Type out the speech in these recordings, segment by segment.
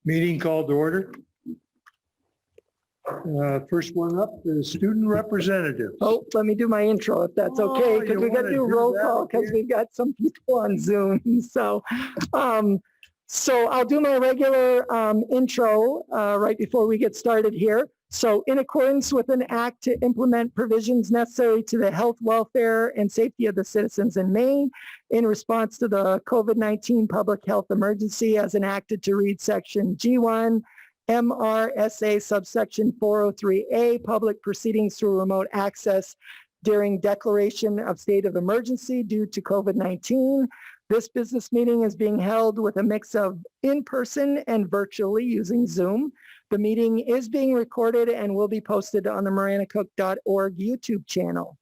Meeting called to order. First one up is student representative. Oh, let me do my intro if that's Oh, okay, because you we got to wanna do do roll that call because again? we've got some people on Zoom. So I'll do my regular intro right before we get started here. So in accordance with an act to implement provisions necessary to the health, welfare, and safety of the citizens in Maine in response to the COVID-19 public health emergency as enacted to read section G1 MRSA subsection 403A, public proceedings through remote access during declaration of state of emergency due to COVID-19. This business meeting is being held with a mix of in-person and virtually using Zoom. The meeting is being recorded and will be posted on the maranacook.org YouTube channel.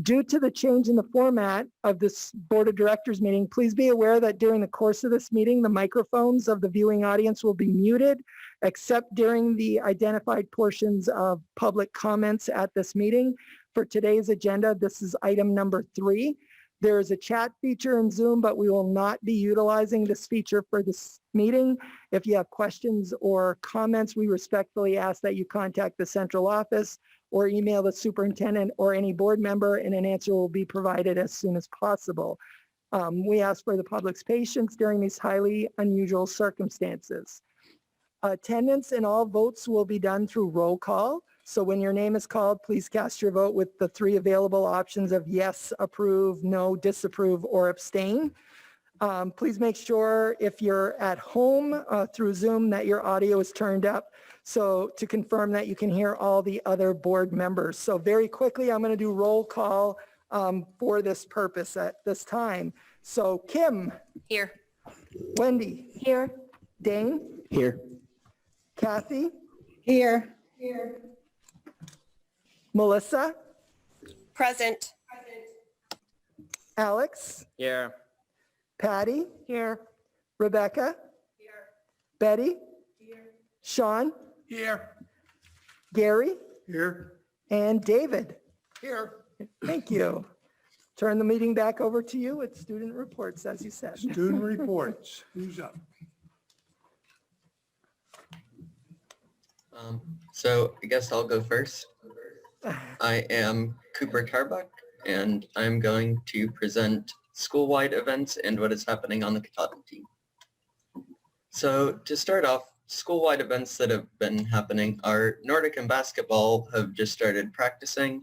Due to the change in the format of this Board of Directors meeting, please be aware that during the course of this meeting, the microphones of the viewing audience will be muted, except during the identified portions of public comments at this meeting. For today's agenda, this is item number 3. There is a chat feature in Zoom, but we will not be utilizing this feature for this meeting. If you have questions or comments, we respectfully ask that you contact the central office or email the superintendent or any board member, and an answer will be provided as soon as possible. We ask for the public's patience during these highly unusual circumstances. Attendance and all votes will be done through roll call. So when your name is called, please cast your vote with the 3 available options of yes, approve, no, disapprove, or abstain. Please make sure if you're at home through Zoom that your audio is turned up, so to confirm that you can hear all the other board members. So very quickly, I'm going to do roll call for this purpose at this time. So Kim. Here. Wendy. Here. Dane. Here. Kathy. Here. Melissa. Present. Alex. Here. Patty. Here. Rebecca. Here. Betty. Here. Sean. Here. Gary. Here. And David. Here. Thank you. Turn the meeting back over to you with student reports, as you said. Student reports. Who's up? So I guess I'll go first. I am Cooper Tarbuck, and I'm going to present school-wide events and what is happening on the Katahdin team. So to start off, school-wide events that have been happening are Nordic and basketball have just started practicing.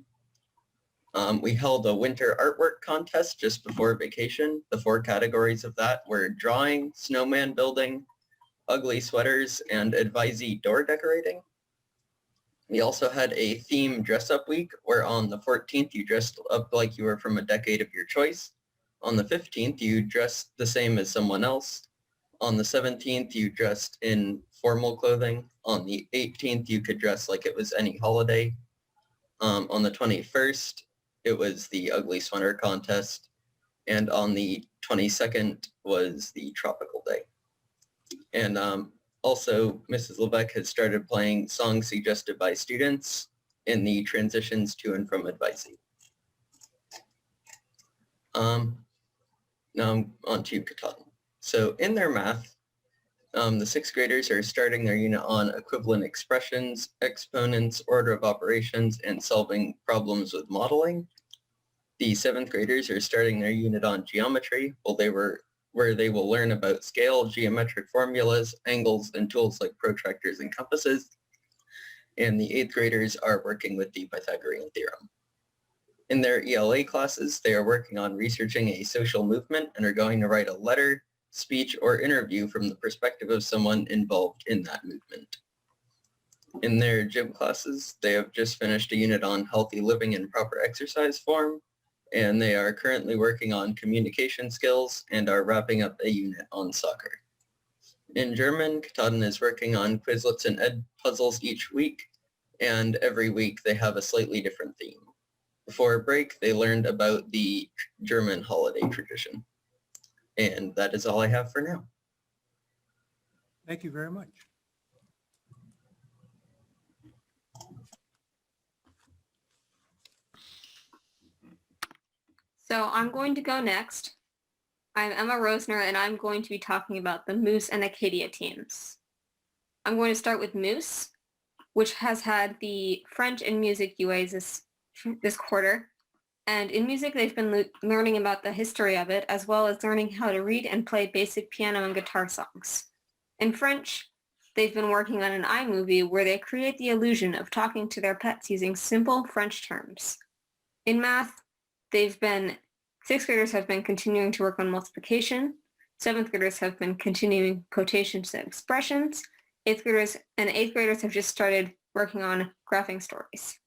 We held a winter artwork contest just before vacation. The 4 categories of that were drawing, snowman building, ugly sweaters, and advisee door decorating. We also had a theme dress-up week where on the 14th you dressed up like you were from a decade of your choice. On the 15th you dressed the same as someone else. On the 17th you dressed in formal clothing. On the 18th you could dress like it was any holiday. On the 21st it was the ugly sweater contest. And on the 22nd was the tropical day. And also, Mrs. Levesque has started playing songs suggested by students in the transitions to and from advising. Now I'm on to Katahdin. So in their math, the 6th graders are starting their unit on equivalent expressions, exponents, order of operations, and solving problems with modeling. The 7th graders are starting their unit on geometry, where they will learn about scale, geometric formulas, angles, and tools like protractors and compasses. And the 8th graders are working with the Pythagorean theorem. In their ELA classes, they are working on researching a social movement and are going to write a letter, speech, or interview from the perspective of someone involved in that movement. In their gym classes, they have just finished a unit on healthy living and proper exercise form, and they are currently working on communication skills and are wrapping up a unit on soccer. In German, Katahdin is working on Quizlets and Ed puzzles each week, and every week they have a slightly different theme. Before break, they learned about the German holiday tradition. And that is all I have for now. Thank you very much. So I'm going to go next. I'm Emma Rosner, and I'm going to be talking about the Moose and Acadia teams. I'm going to start with Moose, which has had the French and music UAs this quarter. And in music, they've been learning about the history of it, as well as learning how to read and play basic piano and guitar songs. In French, they've been working on an iMovie where they create the illusion of talking to their pets using simple French terms. In math, sixth graders have been continuing to work on multiplication. Seventh graders have been continuing quotations and expressions. Eighth graders have just started working on graphing stories.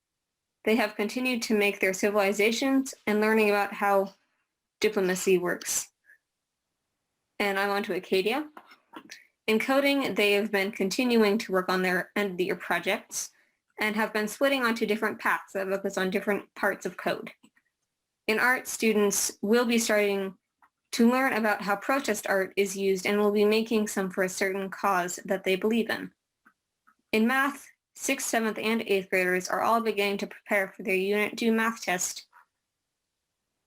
They have continued to make their civilizations and learning about how diplomacy works. And I'm on to Acadia. In coding, they have been continuing to work on their end-of-the-year projects and have been splitting onto different paths that focus on different parts of code. In art, students will be starting to learn about how protest art is used and will be making some for a certain cause that they believe in. In math, 6th, 7th, and 8th graders are all beginning to prepare for their Unit 2 math test.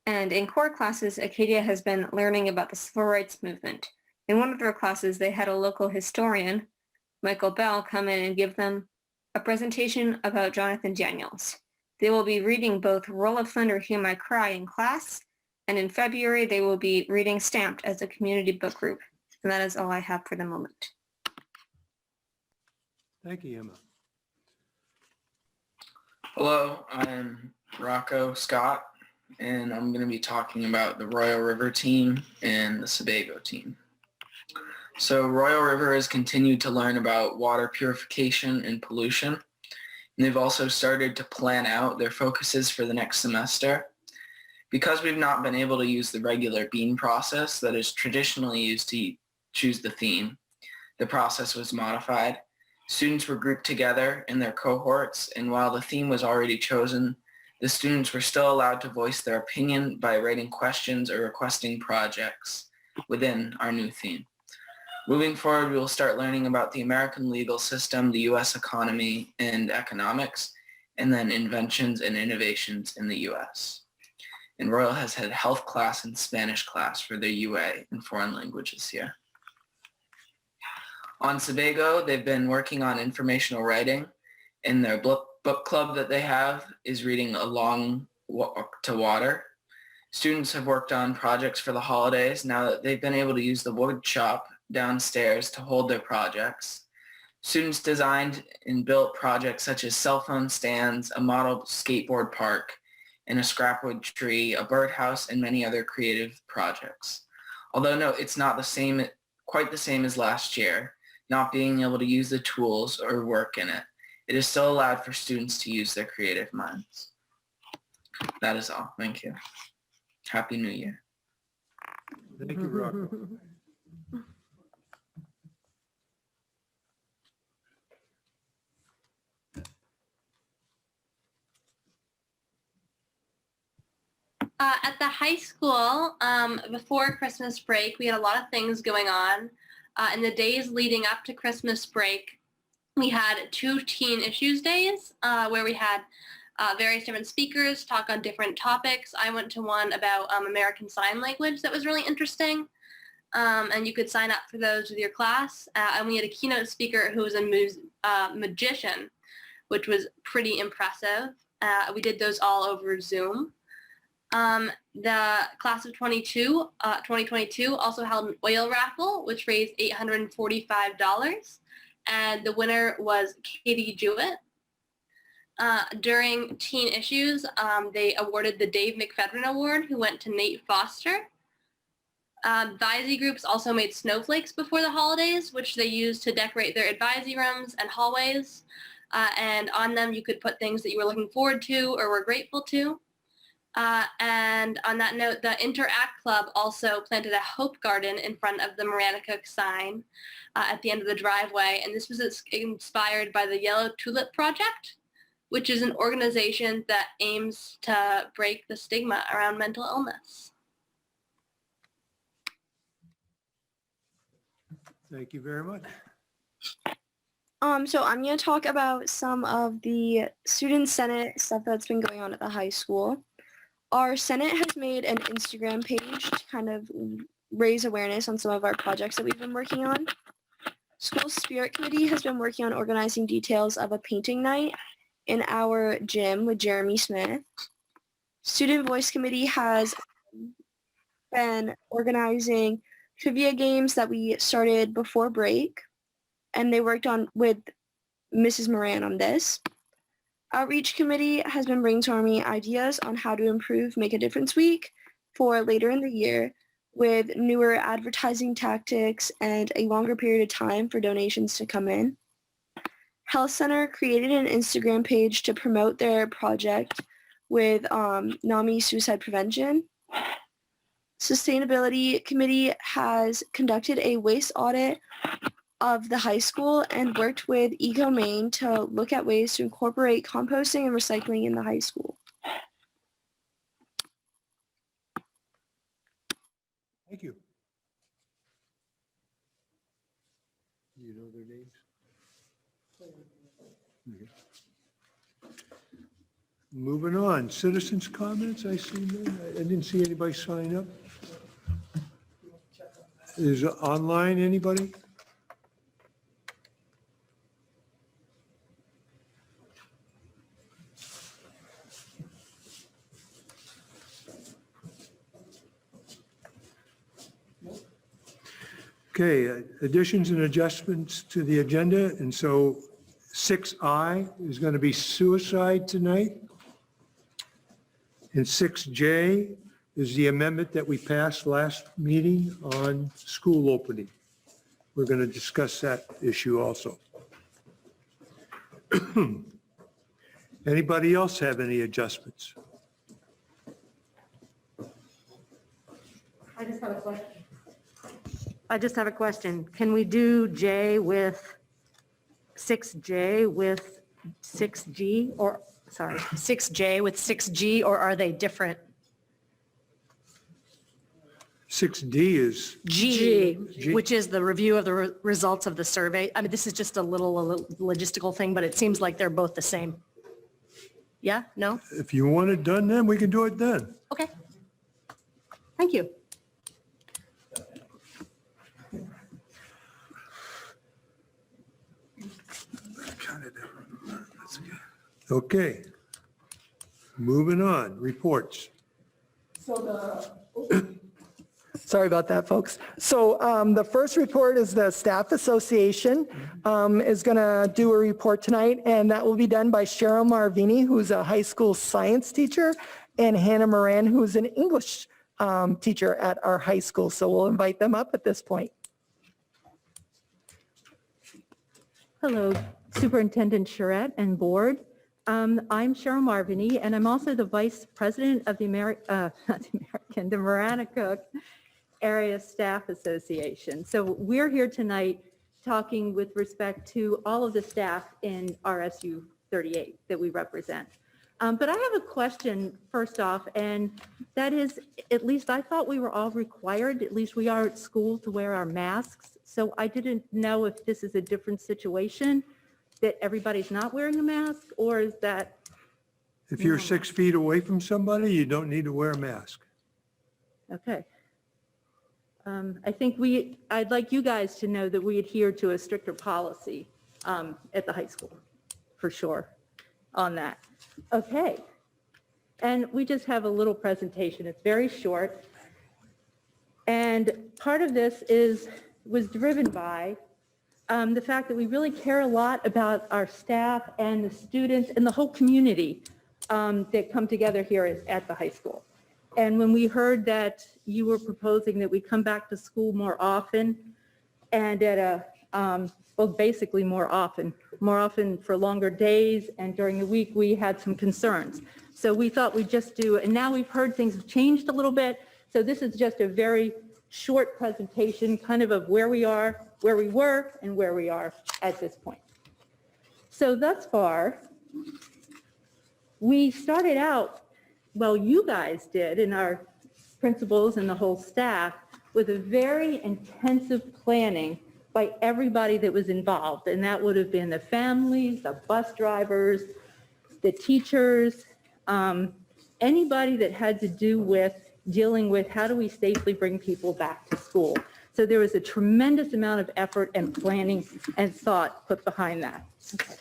And in core classes, Acadia has been learning about the civil rights movement. In one of their classes, they had a local historian, Michael Bell, come in and give them a presentation about Jonathan Daniels. They will be reading both Roll of Thunder, Hear My Cry in class, and in February, they will be reading Stamped as a community book group. And that is all I have for the moment. Thank you, Emma. Hello, I'm Rocco Scott, and I'm going to be talking about the Royal River team and the Sebago team. So Royal River has continued to learn about water purification and pollution, and they've also started to plan out their focuses for the next semester. Because we've not been able to use the regular bean process that is traditionally used to choose the theme, the process was modified. Students were grouped together in their cohorts, and while the theme was already chosen, the students were still allowed to voice their opinion by writing questions or requesting projects within our new theme. Moving forward, we will start learning about the American legal system, the U.S. economy and economics, and then inventions and innovations in the U.S. And Royal has had health class and Spanish class for their UA and foreign languages here. On Sebago, they've been working on informational writing, and their book club that they have is reading Along to Water. Students have worked on projects for the holidays now that they've been able to use the wood shop downstairs to hold their projects. Students designed and built projects such as cell phone stands, a model skateboard park, and a scrapwood tree, a birdhouse, and many other creative projects. Although no, it's not quite the same as last year, not being able to use the tools or work in it. It is still allowed for students to use their creative minds. That is all. Thank you. Happy New Year. Thank you, Rocco. At the high school, before Christmas break, we had a lot of things going on. In the days leading up to Christmas break, we had 2 teen issues days where we had various different speakers talk on different topics. I went to one about American Sign Language that was really interesting. And you could sign up for those with your class. And we had a keynote speaker who was a magician, which was pretty impressive. We did those all over Zoom. The class of 2022 also held an oil raffle, which raised $845, and the winner was Katie Jewett. During Teen Issues, they awarded the Dave McFedrin Award, who went to Nate Foster. Advisory groups also made snowflakes before the holidays, which they used to decorate their advisory rooms and hallways. And on them, you could put things that you were looking forward to or were grateful to. And on that note, the Interact Club also planted a Hope Garden in front of the Miranda Cook sign at the end of the driveway. And this was inspired by the Yellow Tulip Project, which is an organization that aims to break the stigma around mental illness. Thank you very much. So I'm going to talk about some of the Student Senate stuff that's been going on at the high school. Our Senate has made an Instagram page to kind of raise awareness on some of our projects that we've been working on. School Spirit Committee has been working on organizing details of a painting night in our gym with Jeremy Smith. Student Voice Committee has been organizing trivia games that we started before break, and they worked on with Mrs. Moran on this. Outreach Committee has been brainstorming ideas on how to improve Make a Difference Week for later in the year with newer advertising tactics and a longer period of time for donations to come in. Health Center created an Instagram page to promote their project with NAMI suicide prevention. Sustainability Committee has conducted a waste audit of the high school and worked with Eco Maine to look at ways to incorporate composting and recycling in the high school. Thank you. You know their names? Okay. Moving on, citizens' comments, I see none. I didn't see anybody sign up. Is it online, anybody? Okay, additions and adjustments to the agenda, and so 6I is going to be suicide tonight. And 6J is the amendment that we passed last meeting on school opening. We're going to discuss that issue also. Anybody else have any adjustments? I just have a question. Can we do J with 6J with 6G or, sorry, 6J with 6G, or are they different? 6D is, G, G. which is the review of the results of the survey. I mean, this is just a little logistical thing, but it seems like they're both the same. Yeah? No? if you want it done then, we can do it then. Okay. Thank you. Okay. Moving on, reports. Sorry about that, folks. So the first report is the Staff Association is going to do a report tonight, and that will be done by Cheryl Marvini, who's a high school science teacher, and Hannah Moran, who's an English teacher at our high school. So we'll invite them up at this point. Hello, Superintendent Charette and Board. I'm Cheryl Marvini, and I'm also the Vice President of the the Maranacook Area Staff Association. So we're here tonight talking with respect to all of the staff in RSU38 that we represent. But I have a question first off, and that is, at least I thought we were all required, at least we are at school, to wear our masks. So I didn't know if this is a different situation, that everybody's not wearing a mask, or is that? If you're 6 feet away from somebody, you don't need to wear a mask. Okay. I think I'd like you guys to know that we adhere to a stricter policy at the high school, for sure, on that. Okay. And we just have a little presentation. It's very short. And part of this was driven by the fact that we really care a lot about our staff and the students and the whole community that come together here at the high school. And when we heard that you were proposing that we come back to school more often and at well, basically more often for longer days, and during the week, we had some concerns. So we thought we'd just do, and now we've heard things have changed a little bit. So this is just a very short presentation kind of where we are, where we were, and where we are at this point. So thus far, we started out, well, you guys did, and our principals and the whole staff, with a very intensive planning by everybody that was involved. And that would have been the families, the bus drivers, the teachers, anybody that had to do with dealing with how do we safely bring people back to school. So there was a tremendous amount of effort and planning and thought put behind that. Okay.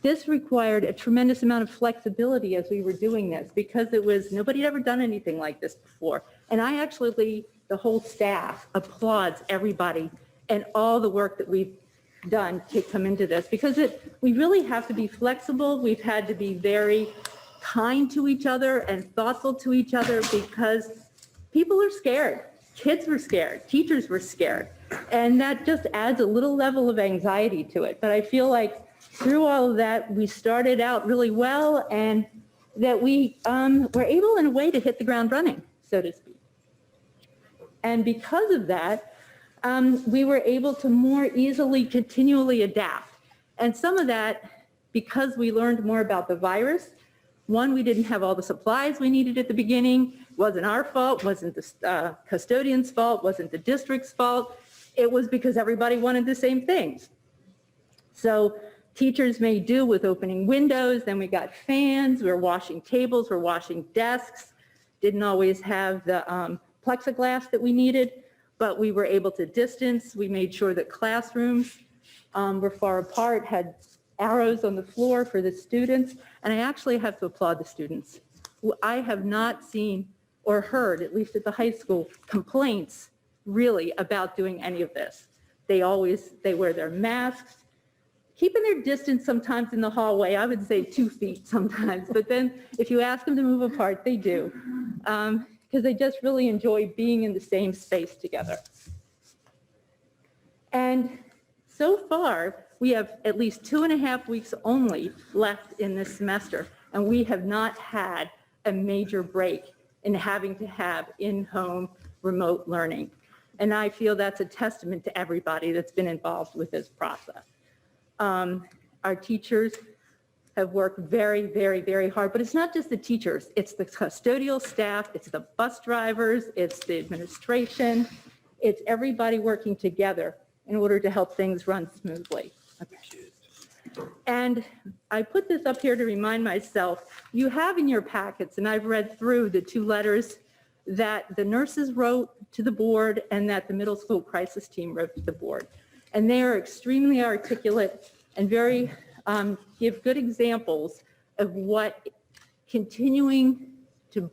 This required a tremendous amount of flexibility as we were doing this because it was, nobody had ever done anything like this before. And I actually, the whole staff applauds everybody and all the work that we've done to come into this because we really have to be flexible. We've had to be very kind to each other and thoughtful to each other because people are scared. Kids were scared, teachers were scared, and that just adds a little level of anxiety to it. But I feel like through all of that, we started out really well and that we were able in a way to hit the ground running, so to speak. And because of that, we were able to more easily continually adapt. And some of that, because we learned more about the virus, one, we didn't have all the supplies we needed at the beginning. Wasn't our fault, wasn't the custodian's fault, wasn't the district's fault. It was because everybody wanted the same things. So teachers made do with opening windows, then we got fans, we were washing tables, we're washing desks, didn't always have the plexiglass that we needed, but we were able to distance. We made sure that classrooms were far apart, had arrows on the floor for the students, and I actually have to applaud the students. I have not seen or heard, at least at the high school, complaints really about doing any of this. They wear their masks, keeping their distance sometimes in the hallway. I would say 2 feet sometimes, but then if you ask them to move apart, they do, because they just really enjoy being in the same space together. And so far, we have at least 2.5 weeks only left in this semester, and we have not had a major break in having to have in-home remote learning. And I feel that's a testament to everybody that's been involved with this process. Our teachers have worked very, very, very hard, but it's not just the teachers, it's the custodial staff, it's the bus drivers, it's the administration, it's everybody working together in order to help things run smoothly. Okay. And I put this up here to remind myself, you have in your packets, and I've read through the 2 letters that the nurses wrote to the board and that the middle school crisis team wrote to the board. And they are extremely articulate and very give good examples of what continuing to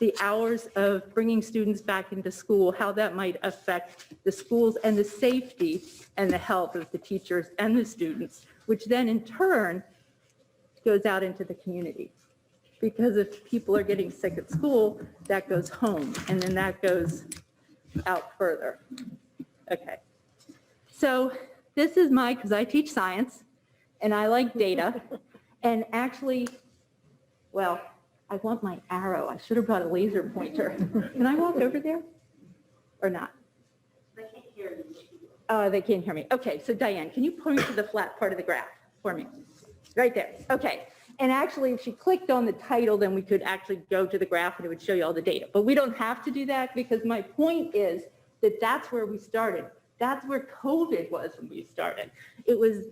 the hours of bringing students back into school, how that might affect the schools and the safety and the health of the teachers and the students, which then in turn goes out into the community. Because if people are getting sick at school, that goes home, and then that goes out further. Okay. So this is because I teach science, and I like data, and actually, well, I want my arrow. I should have brought a laser pointer. Can I walk over there or not? They can't hear you. They can't hear me. Okay, so Diane, can you point to the flat part of the graph for me? Right there. Okay. And actually, if she clicked on the title, then we could actually go to the graph and it would show you all the data. But we don't have to do that because my point is that that's where we started. That's where COVID was when we started. It was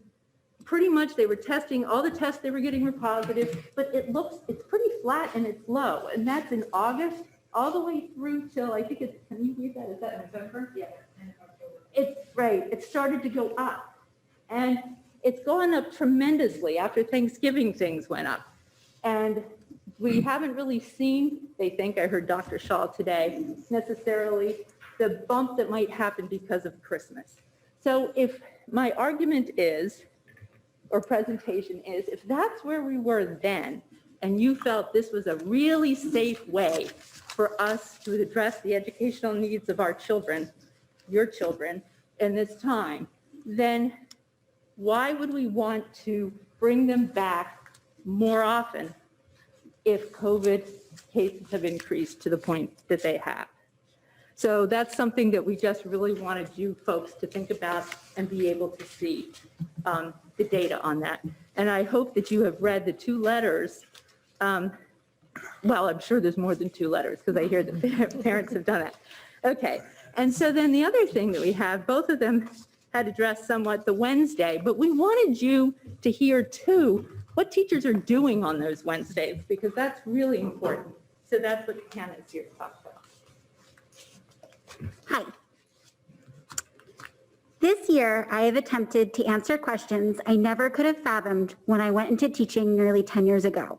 pretty much they were testing, all the tests they were getting were positive, but it's pretty flat and it's low. And that's in August all the way through till, I think can you read that? Is that November? Yeah. It's right. It started to go up. And it's gone up tremendously. After Thanksgiving, things went up. And we haven't really seen, they think, I heard Dr. Shaw today, necessarily the bump that might happen because of Christmas. So if my argument is, or presentation is, if that's where we were then, and you felt this was a really safe way for us to address the educational needs of our children, your children, in this time, then why would we want to bring them back more often if COVID cases have increased to the point that they have? So that's something that we just really wanted you folks to think about and be able to see the data on that. And I hope that you have read the 2 letters. Well, I'm sure there's more than 2 letters because I hear that parents have done that. Okay. And so then the other thing that we have, both of them had addressed somewhat the Wednesday, but we wanted you to hear too what teachers are doing on those Wednesdays because that's really important. So that's what Hannah's here to talk about. Hi. This year, I have attempted to answer questions I never could have fathomed when I went into teaching nearly 10 years ago.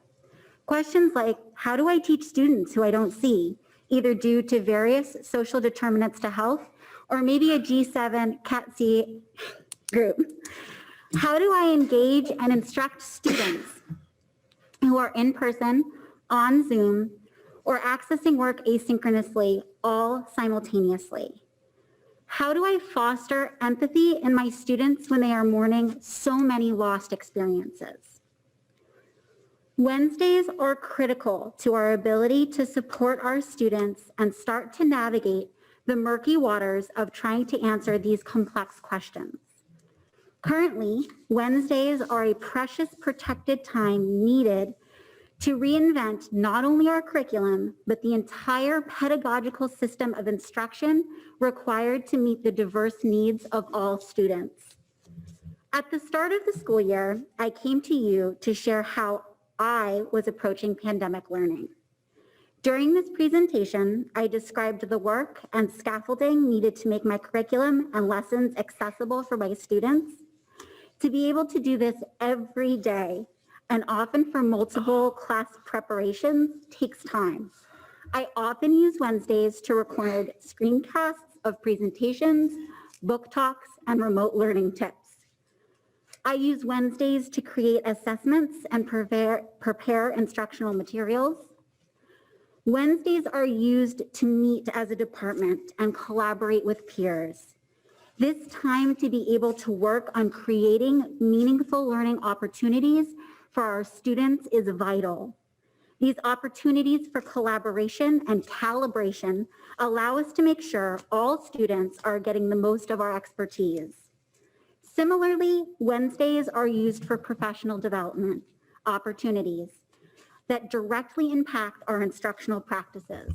Questions like, how do I teach students who I don't see, either due to various social determinants to health, or maybe a G7 Cat C group? How do I engage and instruct students who are in person, on Zoom, or accessing work asynchronously, all simultaneously? How do I foster empathy in my students when they are mourning so many lost experiences? Wednesdays are critical to our ability to support our students and start to navigate the murky waters of trying to answer these complex questions. Currently, Wednesdays are a precious protected time needed to reinvent not only our curriculum, but the entire pedagogical system of instruction required to meet the diverse needs of all students. At the start of the school year, I came to you to share how I was approaching pandemic learning. During this presentation, I described the work and scaffolding needed to make my curriculum and lessons accessible for my students. To be able to do this every day, and often for multiple class preparations, takes time. I often use Wednesdays to record screencasts of presentations, book talks, and remote learning tips. I use Wednesdays to create assessments and prepare instructional materials. Wednesdays are used to meet as a department and collaborate with peers. This time to be able to work on creating meaningful learning opportunities for our students is vital. These opportunities for collaboration and calibration allow us to make sure all students are getting the most of our expertise. Similarly, Wednesdays are used for professional development opportunities that directly impact our instructional practices.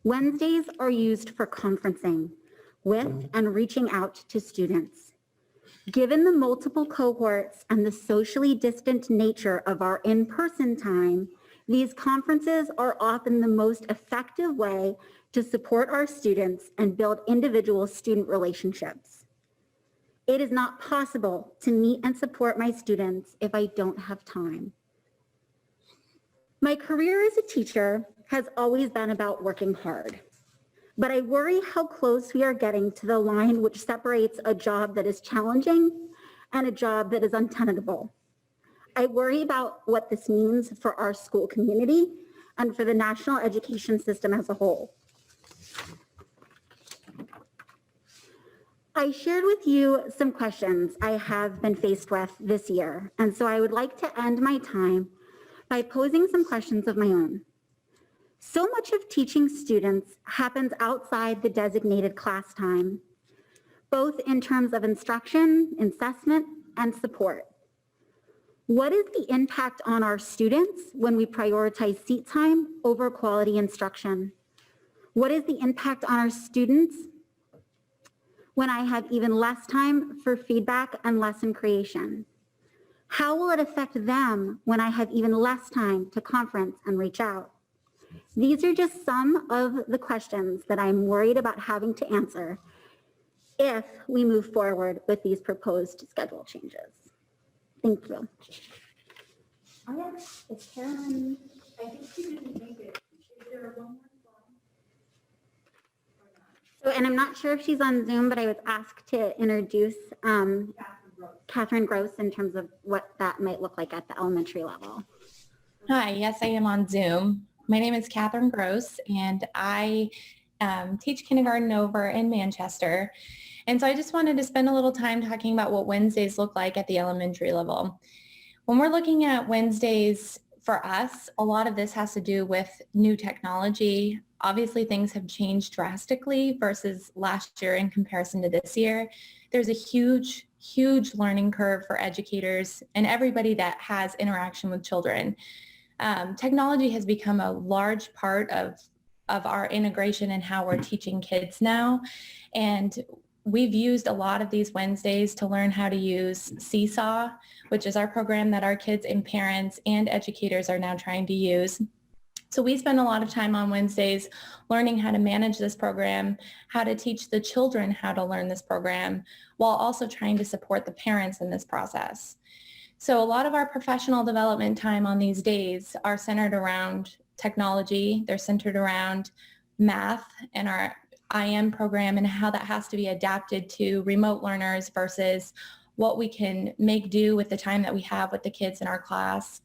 Wednesdays are used for conferencing with and reaching out to students. Given the multiple cohorts and the socially distant nature of our in-person time, these conferences are often the most effective way to support our students and build individual student relationships. It is not possible to meet and support my students if I don't have time. My career as a teacher has always been about working hard, but I worry how close we are getting to the line which separates a job that is challenging and a job that is untenable. I worry about what this means for our school community and for the national education system as a whole. I shared with you some questions I have been faced with this year, and so I would like to end my time by posing some questions of my own. So much of teaching students happens outside the designated class time, both in terms of instruction, assessment, and support. What is the impact on our students when we prioritize seat time over quality instruction? What is the impact on our students when I have even less time for feedback and lesson creation? How will it affect them when I have even less time to conference and reach out? These are just some of the questions that I'm worried about having to answer if we move forward with these proposed schedule changes. Thank you. Is Carolyn, I think she didn't make it. Is there one more slide? So, and I'm not sure if she's on Zoom, but I was asked to introduce Catherine Gross in terms of what that might look like at the elementary level. Hi, yes, I am on Zoom. My name is Catherine Gross, and I teach kindergarten over in Manchester. And so I just wanted to spend a little time talking about what Wednesdays look like at the elementary level. When we're looking at Wednesdays for us, a lot of this has to do with new technology. Obviously, things have changed drastically versus last year in comparison to this year. There's a huge learning curve for educators and everybody that has interaction with children. Technology has become a large part of our integration and how we're teaching kids now. And we've used a lot of these Wednesdays to learn how to use Seesaw, which is our program that our kids and parents and educators are now trying to use. So we spend a lot of time on Wednesdays learning how to manage this program, how to teach the children how to learn this program, while also trying to support the parents in this process. So a lot of our professional development time on these days are centered around technology. They're centered around math and our IM program and how that has to be adapted to remote learners versus what we can make do with the time that we have with the kids in our class.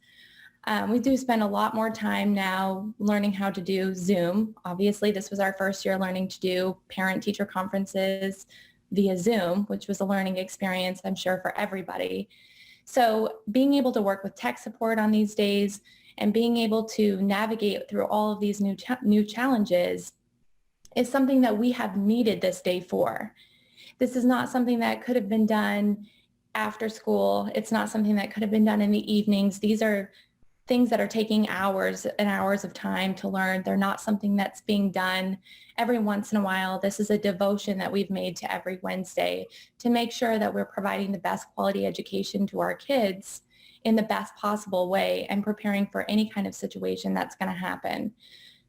We do spend a lot more time now learning how to do Zoom. Obviously, this was our first year learning to do parent-teacher conferences via Zoom, which was a learning experience, I'm sure, for everybody. So being able to work with tech support on these days and being able to navigate through all of these new challenges is something that we have needed this day for. This is not something that could have been done after school. It's not something that could have been done in the evenings. These are things that are taking hours and hours of time to learn. They're not something that's being done every once in a while. This is a devotion that we've made to every Wednesday to make sure that we're providing the best quality education to our kids in the best possible way and preparing for any kind of situation that's going to happen.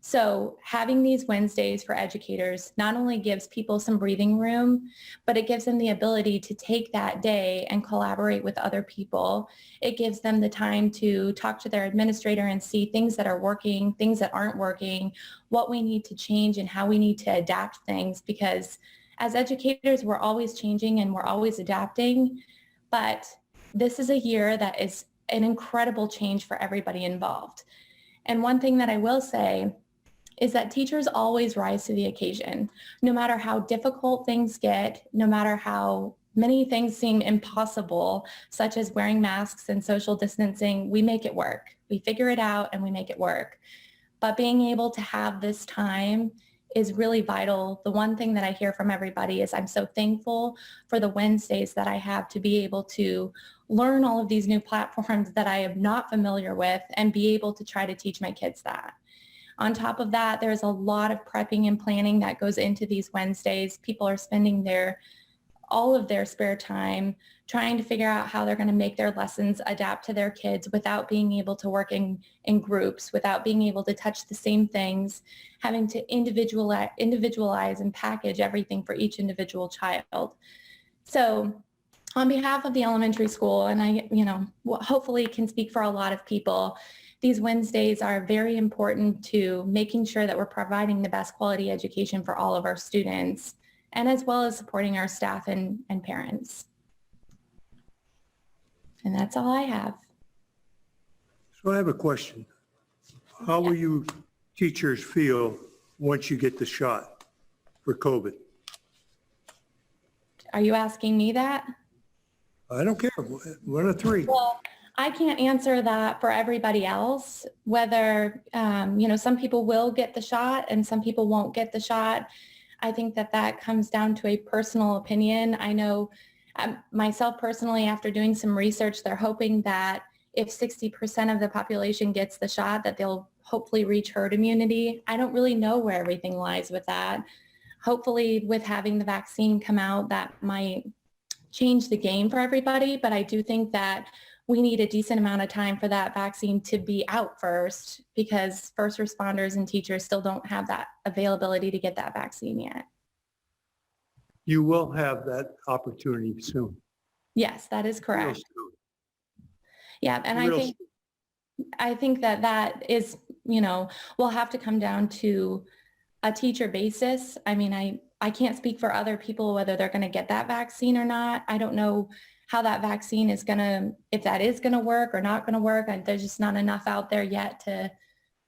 So having these Wednesdays for educators not only gives people some breathing room, but it gives them the ability to take that day and collaborate with other people. It gives them the time to talk to their administrator and see things that are working, things that aren't working, what we need to change and how we need to adapt things, because as educators, we're always changing and we're always adapting. But this is a year that is an incredible change for everybody involved. And one thing that I will say is that teachers always rise to the occasion. No matter how difficult things get, no matter how many things seem impossible, such as wearing masks and social distancing, we make it work. We figure it out and we make it work. But being able to have this time is really vital. The one thing that I hear from everybody is I'm so thankful for the Wednesdays that I have to be able to learn all of these new platforms that I am not familiar with and be able to try to teach my kids that. On top of that, there's a lot of prepping and planning that goes into these Wednesdays. People are spending all of their spare time trying to figure out how they're going to make their lessons adapt to their kids without being able to work in groups, without being able to touch the same things, having to individualize and package everything for each individual child. So on behalf of the elementary school, and I, hopefully can speak for a lot of people, these Wednesdays are very important to making sure that we're providing the best quality education for all of our students, and as well as supporting our staff and parents. And that's all I have. So I have a question. How will you teachers feel once you get the shot for COVID? Are you asking me that? I don't care, one of three. Well, I can't answer that for everybody else, whether, some people will get the shot and some people won't get the shot. I think that comes down to a personal opinion. I know myself personally, after doing some research, they're hoping that if 60% of the population gets the shot, that they'll hopefully reach herd immunity. I don't really know where everything lies with that. Hopefully with having the vaccine come out, that might change the game for everybody, but I do think that we need a decent amount of time for that vaccine to be out first, because first responders and teachers still don't have that availability to get that vaccine yet. You will have that opportunity soon. Yes, that is correct. Real soon. Yeah, and Real I think that is, we'll have to come down to a teacher basis. I mean, I can't speak for other people whether they're going to get that vaccine or not. I don't know how that vaccine is going to, if that is going to work or not going to work. There's just not enough out there yet to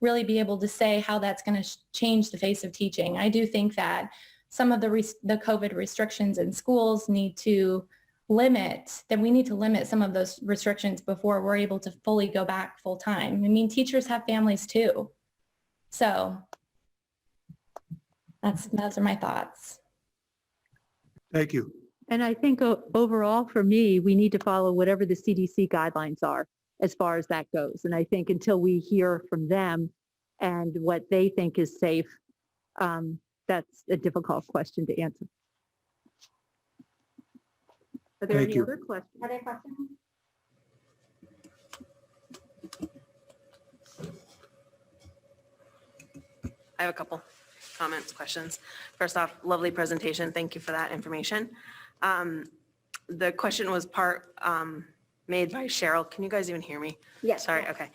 really be able to say how that's going to change the face of teaching. I do think that some of the COVID restrictions in schools we need to limit some of those restrictions before we're able to fully go back full time. I mean, teachers have families too. So those are my thoughts. Thank you. And I think overall for me, we need to follow whatever the CDC guidelines are as far as that goes. And I think until we hear from them and what they think is safe, that's a difficult question to answer. Are there Thank any you. other questions? Are there questions? I have a couple comments, questions. First off, lovely presentation. Thank you for that information. The question was made by Cheryl. Can you guys even hear me? Yes. Sorry, okay.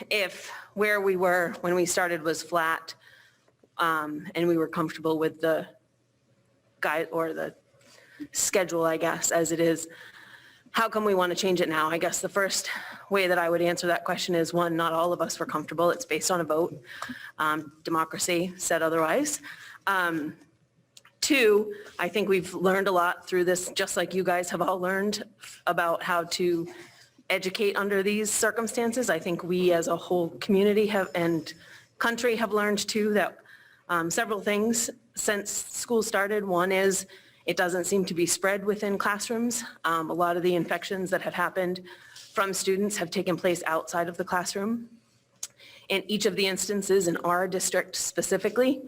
If where we were when we started was flat, and we were comfortable with the guide or the schedule, I guess, as it is, how come we want to change it now? I guess the first way that I would answer that question is, one, not all of us were comfortable. It's based on a vote. Democracy said otherwise. Two, I think we've learned a lot through this, just like you guys have all learned about how to educate under these circumstances. I think we as a whole community and country have learned too that several things since school started. One is it doesn't seem to be spread within classrooms. A lot of the infections that have happened from students have taken place outside of the classroom. In each of the instances in our district specifically,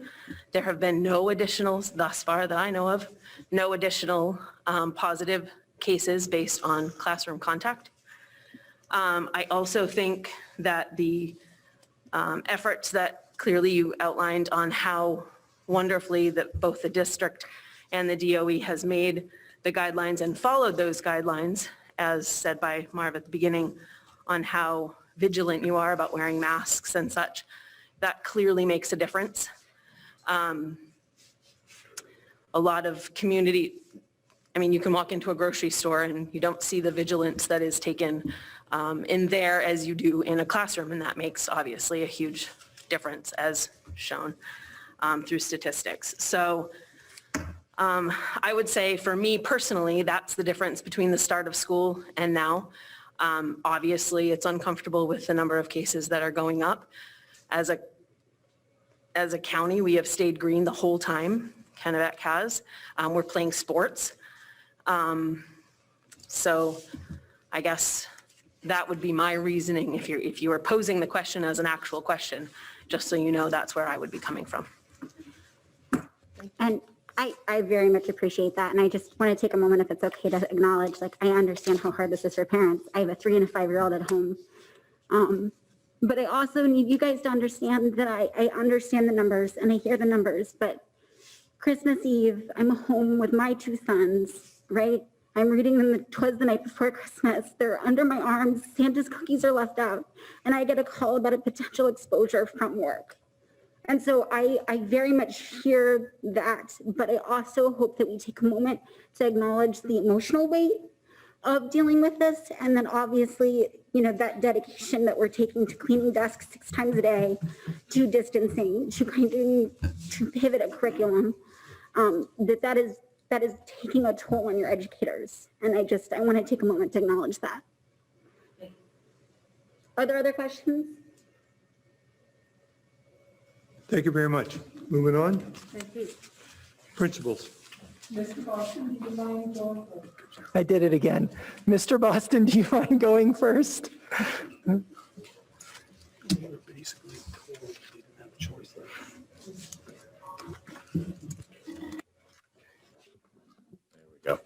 there have been no additional, thus far that I know of, no additional positive cases based on classroom contact. I also think that the efforts that clearly you outlined on how wonderfully that both the district and the DOE has made the guidelines and followed those guidelines, as said by Marv at the beginning, on how vigilant you are about wearing masks and such. That clearly makes a difference. A lot of community, I mean, you can walk into a grocery store and you don't see the vigilance that is taken in there as you do in a classroom, and that makes obviously a huge difference as shown through statistics. So I would say for me personally, that's the difference between the start of school and now. Obviously, it's uncomfortable with the number of cases that are going up. As a county, we have stayed green the whole time, Kennebec has. We're playing sports. So I guess that would be my reasoning if you were posing the question as an actual question, just so you know that's where I would be coming from. And I very much appreciate that. And I just want to take a moment, if it's okay, to acknowledge, like, I understand how hard this is for parents. I have a 3 and a 5-year-old at home. But I also need you guys to understand that I understand the numbers and I hear the numbers, but Christmas Eve, I'm home with my 2 sons, right? I'm reading them 'Twas the Night Before Christmas. They're under my arms. Santa's cookies are left out. And I get a call about a potential exposure from work. And so I very much hear that, but I also hope that we take a moment to acknowledge the emotional weight of dealing with this. And then obviously, you know, that dedication that we're taking to cleaning desks 6 times a day, to distancing, to pivot a curriculum, that is taking a toll on your educators. And I want to take a moment to acknowledge that. Are there other questions? Thank you very much. Moving on. Thank you. Principals. Mr. Boston, do you mind going first? I did it again. Mr. Boston, do you mind going first? Go.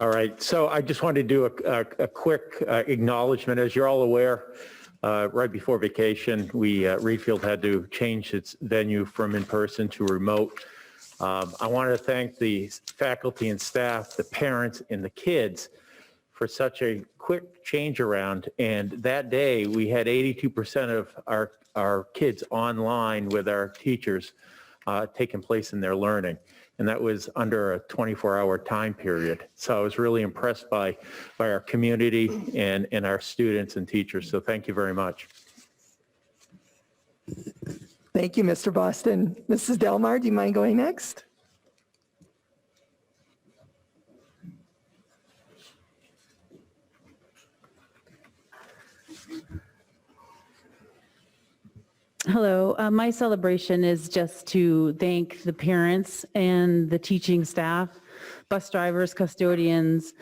All right, so I just wanted to do a quick acknowledgement. As you're all aware, right before vacation, Reedfield had to change its venue from in-person to remote. I wanted to thank the faculty and staff, the parents, and the kids for such a quick change around. And that day, we had 82% of our kids online with our teachers taking place in their learning. And that was under a 24-hour time period. So I was really impressed by our community and our students and teachers. So thank you very much. Thank you, Mr. Boston. Mrs. Delmar, do you mind going next? Hello, my celebration is just to thank the parents and the teaching staff, bus drivers, custodians,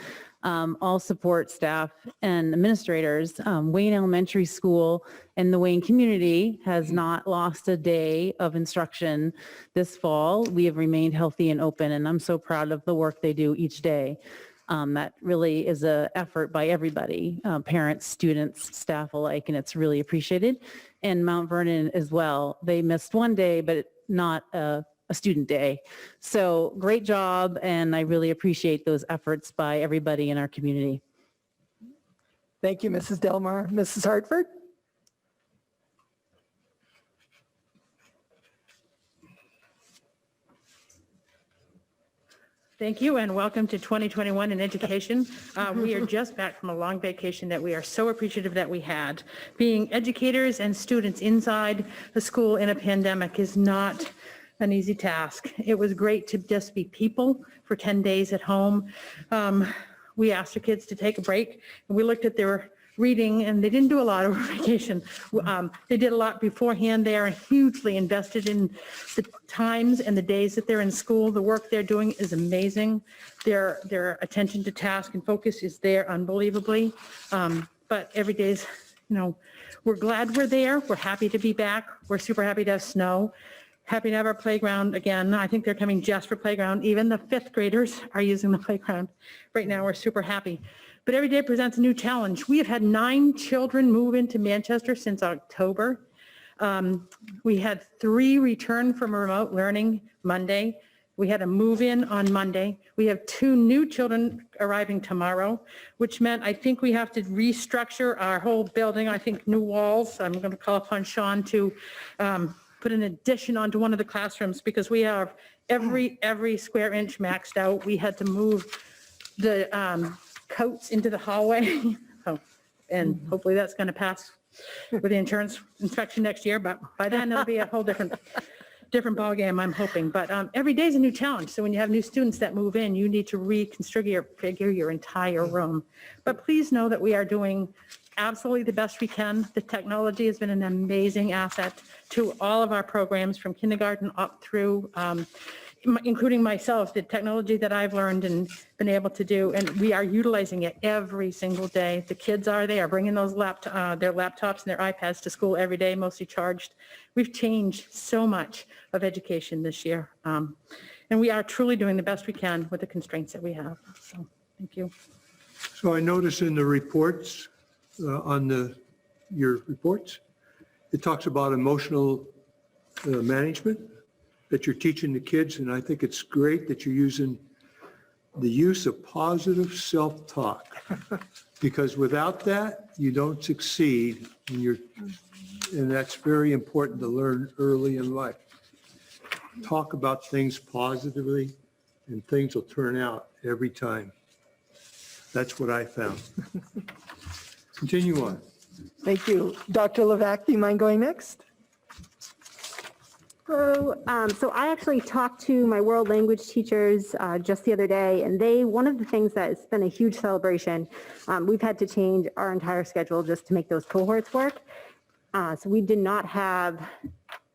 all support staff and administrators. Wayne Elementary School and the Wayne community has not lost a day of instruction this fall. We have remained healthy and open, and I'm so proud of the work they do each day. That really is a effort by everybody, parents, students, staff alike, and it's really appreciated. And Mount Vernon as well. They missed one day, but not a student day. So great job, and I really appreciate those efforts by everybody in our community. Thank you, Mrs. Delmar. Mrs. Hartford? Thank you and welcome to 2021 in education. We are just back from a long vacation that we are so appreciative that we had. Being educators and students inside the school in a pandemic is not an easy task. It was great to just be people for 10 days at home. We asked the kids to take a break and we looked at their reading and they didn't do a lot over vacation. They did a lot beforehand. They are hugely invested in the times and the days that they're in school. The work they're doing is amazing. Their attention to task and focus is there unbelievably. But every day's, we're glad we're there. We're happy to be back. We're super happy to have snow. Happy to have our playground again. I think they're coming just for playground. Even the fifth graders are using the playground. Right now, we're super happy. But every day presents a new challenge. We have had 9 children move into Manchester since October. We had 3 return from remote learning Monday. We had a move-in on Monday. We have 2 new children arriving tomorrow, which meant I think we have to restructure our whole building. I think new walls. I'm going to call upon Sean to put an addition onto one of the classrooms because we have every square inch maxed out. We had to move the coats into the hallway. And hopefully that's going to pass with the insurance inspection next year, but by then it'll be a whole different ballgame, I'm hoping. But every day is a new challenge. So when you have new students that move in, you need to reconfigure your entire room. But please know that we are doing absolutely the best we can. The technology has been an amazing asset to all of our programs from kindergarten up through, including myself, the technology that I've learned and been able to do, and we are utilizing it every single day. The kids they are bringing those their laptops and their iPads to school every day, mostly charged. We've changed so much of education this year, and we are truly doing the best we can with the constraints that we have. So, thank you. So I notice in the reports, your reports, it talks about emotional management that you're teaching the kids, and I think it's great that you're using the use of positive self-talk, because without that, you don't succeed, and that's very important to learn early in life. Talk about things positively, and things will turn out every time. That's what I found. Continue on. Thank you. Dr. Levack, do you mind going next? So I actually talked to my world language teachers just the other day, and one of the things that has been a huge celebration, we've had to change our entire schedule just to make those cohorts work. So we did not have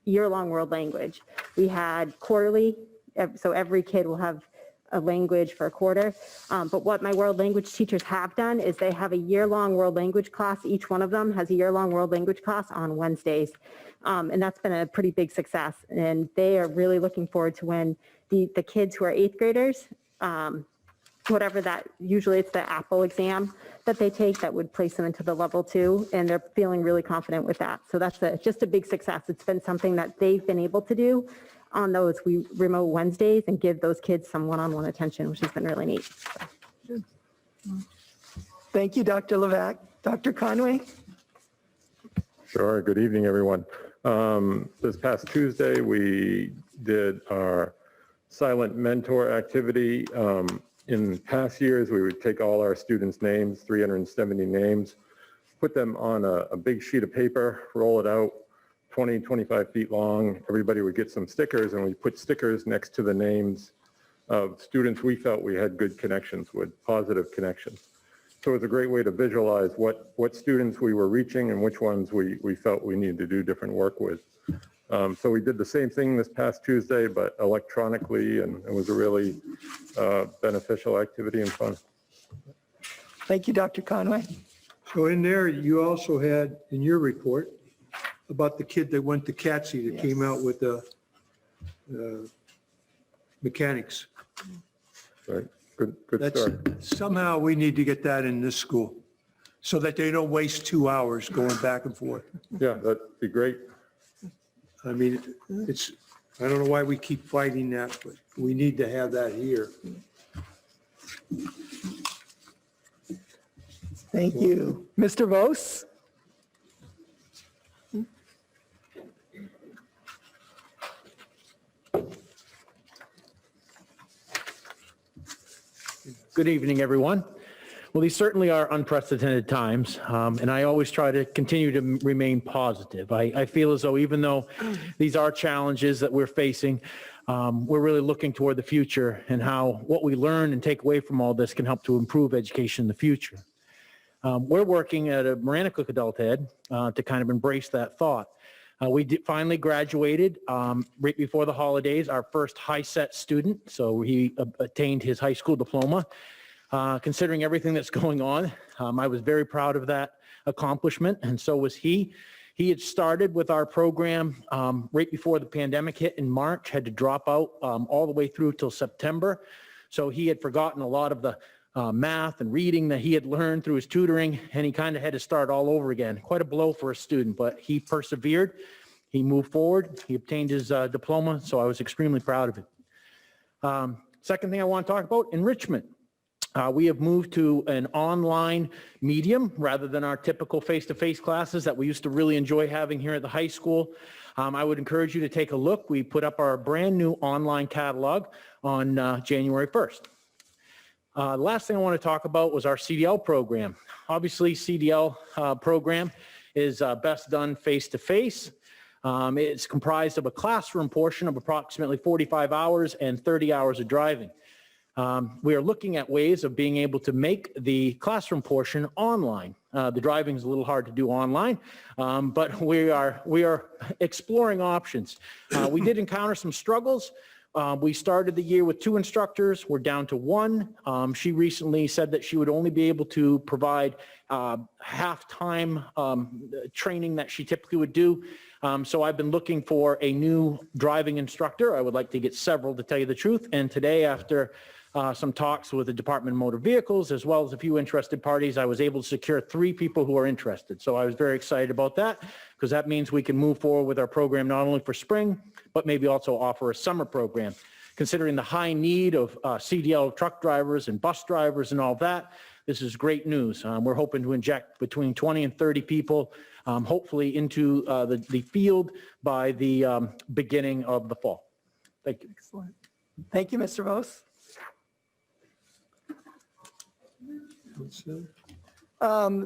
year-long world language. We had quarterly, so every kid will have a language for a quarter. But what my world language teachers have done is they have a year-long world language class. Each one of them has a year-long world language class on Wednesdays. And that's been a pretty big success. And they are really looking forward to when the kids who are 8th graders, whatever that, usually it's the Apple exam that they take that would place them into the level 2. And they're feeling really confident with that. So that's just a big success. It's been something that they've been able to do on those remote Wednesdays and give those kids some one-on-one attention, which has been really neat. So. Thank you, Dr. Levack. Dr. Conway? Sure. Good evening, everyone. This past Tuesday, we did our silent mentor activity. In past years, we would take all our students' names, 370 names, put them on a big sheet of paper, roll it out 20, 25 feet long. Everybody would get some stickers, and we put stickers next to the names of students we felt we had good connections with, positive connections. So it was a great way to visualize what students we were reaching and which ones we felt we needed to do different work with. So we did the same thing this past Tuesday, but electronically, and it was a really beneficial activity and fun. Thank you, Dr. Conway. So in there, you also had in your report about the kid that went to CATSI that came out with the mechanics. Right. Good That's, start. somehow we need to get that in this school so that they don't waste 2 hours going back and forth. Yeah, that'd be great. I mean, it's, I don't know why we keep fighting that, but we need to have that here. Thank you. Mr. Vos? Good evening, everyone. Well, these certainly are unprecedented times, and I always try to continue to remain positive. I feel as though even though these are challenges that we're facing, we're really looking toward the future and how what we learn and take away from all this can help to improve education in the future. We're working at a Marana-Cook Adult Ed to kind of embrace that thought. We finally graduated right before the holidays, our first high-set student, so he attained his high school diploma. Considering everything that's going on, I was very proud of that accomplishment, and so was he. He had started with our program right before the pandemic hit in March, had to drop out all the way through till September. So he had forgotten a lot of the math and reading that he had learned through his tutoring, and he kind of had to start all over again. Quite a blow for a student, but he persevered. He moved forward. He obtained his diploma, so I was extremely proud of it. Second thing I want to talk about, enrichment. We have moved to an online medium rather than our typical face-to-face classes that we used to really enjoy having here at the high school. I would encourage you to take a look. We put up our brand new online catalog on January 1st. The last thing I want to talk about was our CDL program. Obviously, CDL program is best done face-to-face. It's comprised of a classroom portion of approximately 45 hours and 30 hours of driving. We are looking at ways of being able to make the classroom portion online. The driving is a little hard to do online, but we are exploring options. We did encounter some struggles. We started the year with 2 instructors. We're down to 1. She recently said that she would only be able to provide half-time training that she typically would do. So I've been looking for a new driving instructor. I would like to get several, to tell you the truth. And today, after some talks with the Department of Motor Vehicles, as well as a few interested parties, I was able to secure 3 people who are interested. So I was very excited about that, because that means we can move forward with our program not only for spring, but maybe also offer a summer program. Considering the high need of CDL truck drivers and bus drivers and all that, this is great news. We're hoping to inject between 20 and 30 people, hopefully into the field by the beginning of the fall. Thank you. Excellent. Thank you, Mr. Vos.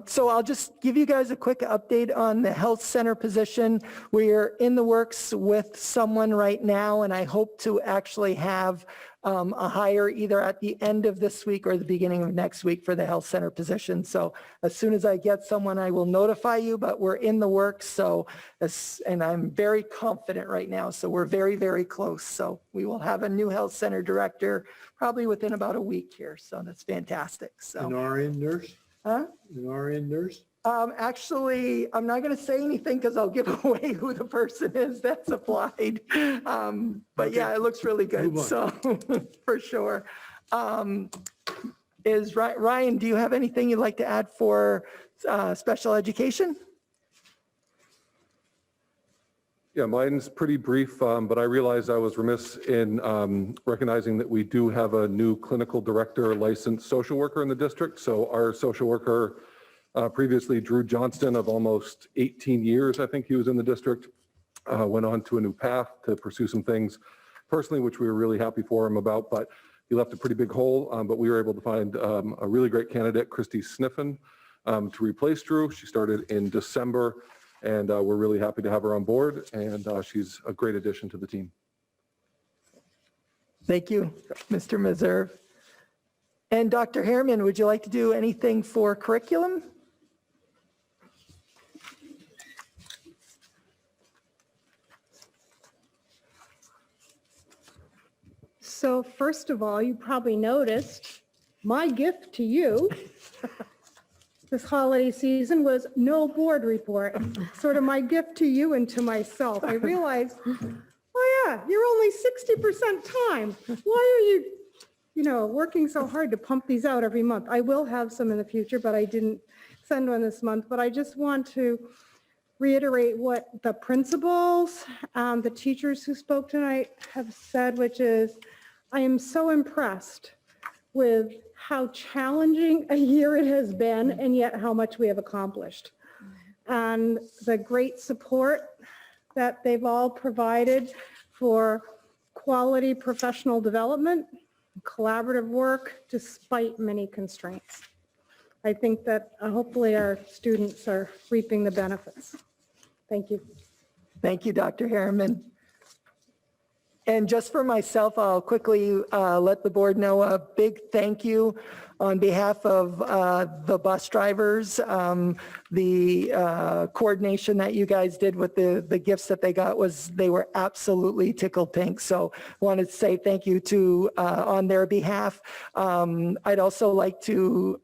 So I'll just give you guys a quick update on the health center position. We're in the works with someone right now, and I hope to actually have a hire either at the end of this week or the beginning of next week for the health center position. So as soon as I get someone, I will notify you, but we're in the works. So, and I'm very confident right now. So we're very, very close. So we will have a new health center director probably within about a week here. So that's fantastic. So. An RN nurse? Huh? An RN nurse? Actually, I'm not going to say anything because I'll give away who the person is that's applied. But yeah, it looks really good. So for sure. Ryan, do you have anything you'd like to add for special education? Yeah, mine's pretty brief, but I realized I was remiss in recognizing that we do have a new clinical director licensed social worker in the district. So our social worker previously, Drew Johnston, of almost 18 years, I think he was in the district, went on to a new path to pursue some things personally, which we were really happy for him about, but he left a pretty big hole, but we were able to find a really great candidate, Christy Sniffen, to replace Drew. She started in December, and we're really happy to have her on board, and she's a great addition to the team. Thank you, Mr. Meserve. And Dr. Harriman, would you like to do anything for curriculum? So first of all, you probably noticed my gift to you this holiday season was no board report. Sort of my gift to you and to myself. I realized, oh yeah, you're only 60% time. Why are you working so hard to pump these out every month. I will have some in the future, but I didn't send one this month. But I just want to reiterate what the principals, the teachers who spoke tonight have said, which is, I am so impressed with how challenging a year it has been and yet how much we have accomplished. And the great support that they've all provided for quality professional development, collaborative work, despite many constraints. I think that hopefully our students are reaping the benefits. Thank you. Thank you, Dr. Harriman. And just for myself, I'll quickly let the board know a big thank you on behalf of the bus drivers, the coordination that you guys did with the gifts that they got they were absolutely tickled pink. So I wanted to say thank you to on their behalf. I'd also like to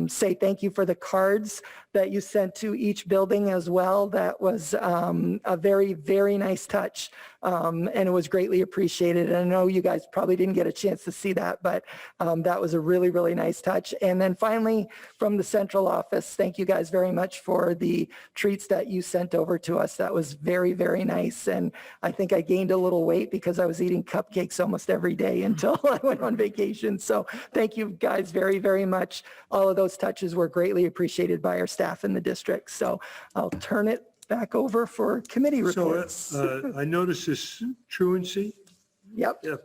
say thank you for the cards that you sent to each building as well. That was a very, very nice touch. And it was greatly appreciated. And I know you guys probably didn't get a chance to see that, but that was a really, really nice touch. And then finally, from the central office, thank you guys very much for the treats that you sent over to us. That was very, very nice. And I think I gained a little weight because I was eating cupcakes almost every day until I went on vacation. So thank you guys very, very much. All of those touches were greatly appreciated by our staff in the district. So I'll turn it back over for committee reports. So I noticed this truancy. Yep. Yep.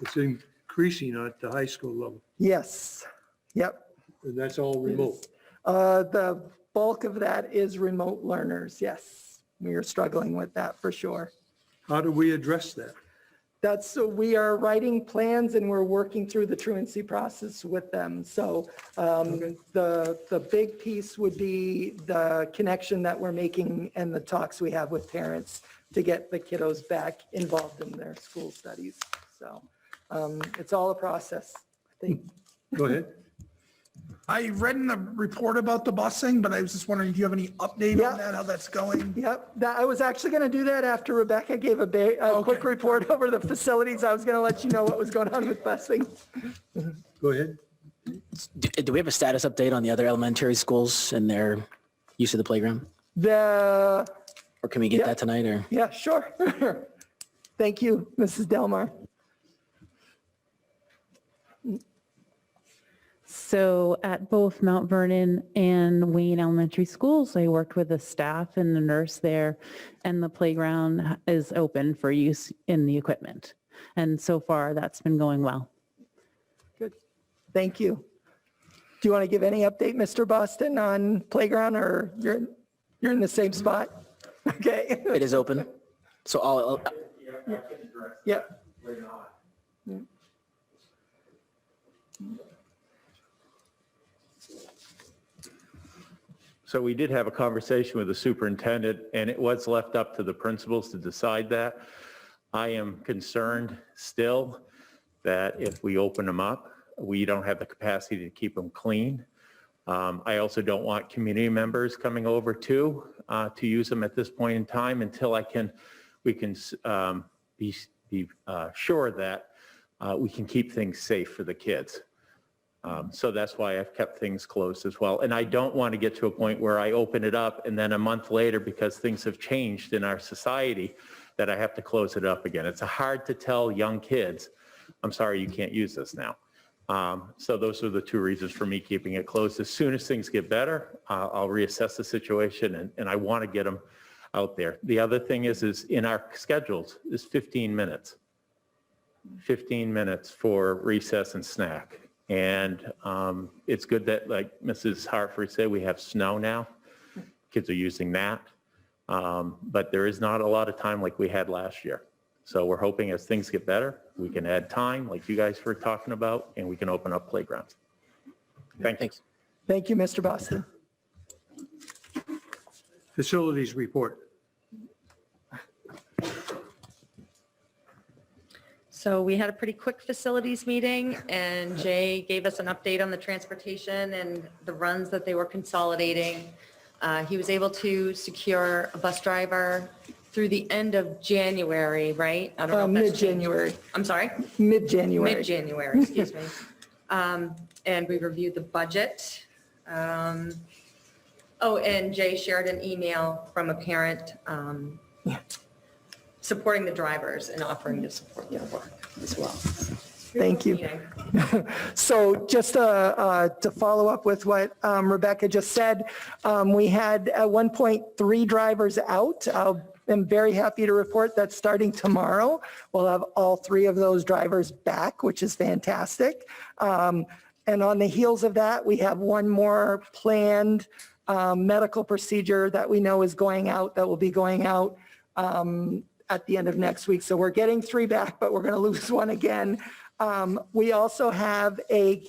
It's increasing at the high school level, Yes. Yep. and that's all remote. The bulk of that is remote learners. Yes. We are struggling with that for sure. How do we address that? So we are writing plans and we're working through the truancy process with them. So the big piece would be the connection that we're making and the talks we have with parents to get the kiddos back involved in their school studies. So it's all a process, I think. Go ahead. I read in the report about the busing, but I was just wondering, do you have any update on that, how that's going? Yep, I was actually going to do that after Rebecca gave a quick report over the facilities. I was going to let you know what was going on with busing. Go ahead. Do we have a status update on the other elementary schools and their use of the playground? Or can we get that tonight or? Yeah, sure. Thank you, Mrs. Delmar. So at both Mount Vernon and Wayne Elementary Schools, I worked with the staff and the nurse there, and the playground is open for use in the equipment. And so far, that's been going well. Good. Thank you. Do you want to give any update, Mr. Boston, on playground, or you're in the same spot? Okay. It is open. So all, Yeah. So we did have a conversation with the superintendent, and it was left up to the principals to decide that. I am concerned still that if we open them up, we don't have the capacity to keep them clean. I also don't want community members coming over to use them at this point in time until we can be sure that we can keep things safe for the kids. So that's why I've kept things closed as well. And I don't want to get to a point where I open it up and then a month later, because things have changed in our society, that I have to close it up again. It's hard to tell young kids, I'm sorry, you can't use this now. So those are the two reasons for me keeping it closed. As soon as things get better, I'll reassess the situation, and I want to get them out there. The other thing is in our schedules is 15 minutes. 15 minutes for recess and snack. And it's good that, like Mrs. Hartford said, we have snow now. Kids are using that. But there is not a lot of time like we had last year. So we're hoping as things get better, we can add time like you guys were talking about, and we can open up playgrounds. Thanks. Thank you, Mr. Boston. Facilities report. So we had a pretty quick facilities meeting, and Jay gave us an update on the transportation and the runs that they were consolidating. He was able to secure a bus driver through the end of January, right? I don't know if that's changed. Mid-January, I'm sorry? mid-January. Mid-January, excuse me. And we reviewed the budget. Oh, and Jay shared an email from a parent supporting the drivers and offering to support their work as well. Thank you. So just to follow up with what Rebecca just said, we had at 1.3 drivers out. I'm very happy to report that starting tomorrow, we'll have all 3 of those drivers back, which is fantastic. And on the heels of that, we have one more planned medical procedure that we know is going out, that will be going out at the end of next week. So we're getting 3 back, but we're going to lose 1 again. We also have a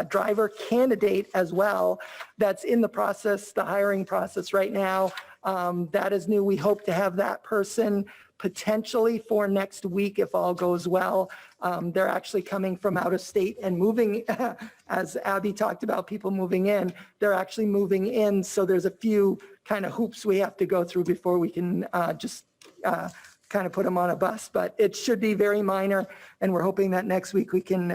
driver candidate as well that's in the process, the hiring process right now. That is new. We hope to have that person potentially for next week if all goes well. They're actually coming from out of state and moving, as Abby talked about people moving in, they're actually moving in. So there's a few kind of hoops we have to go through before we can just kind of put them on a bus, but it should be very minor. And we're hoping that next week we can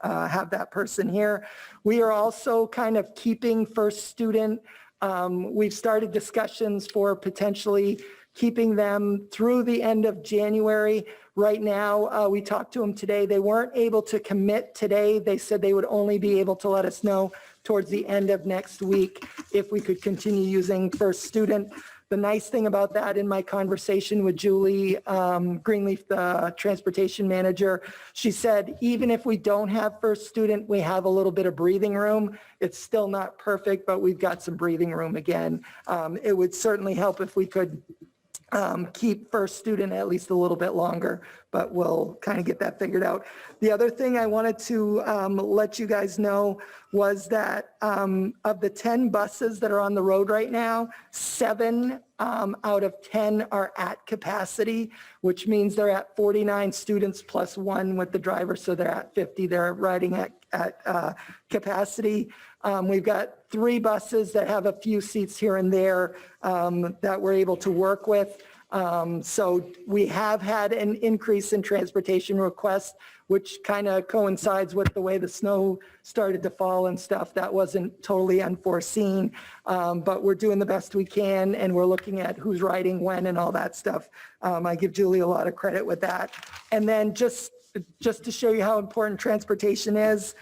have that person here. We are also kind of keeping first student. We've started discussions for potentially keeping them through the end of January. Right now, we talked to them today. They weren't able to commit today. They said they would only be able to let us know towards the end of next week if we could continue using first student. The nice thing about that, in my conversation with Julie Greenleaf, the transportation manager, she said, even if we don't have first student, we have a little bit of breathing room. It's still not perfect, but we've got some breathing room again. It would certainly help if we could keep first student at least a little bit longer, but we'll kind of get that figured out. The other thing I wanted to let you guys know was that of the 10 buses that are on the road right now, 7 out of 10 are at capacity, which means they're at 49 students plus 1 with the driver, so they're at 50. They're riding at capacity. We've got 3 buses that have a few seats here and there that we're able to work with. So we have had an increase in transportation requests, which kind of coincides with the way the snow started to fall and stuff. That wasn't totally unforeseen, but we're doing the best we can, and we're looking at who's riding when and all that stuff. I give Julie a lot of credit with that. And then just to show you how important transportation is,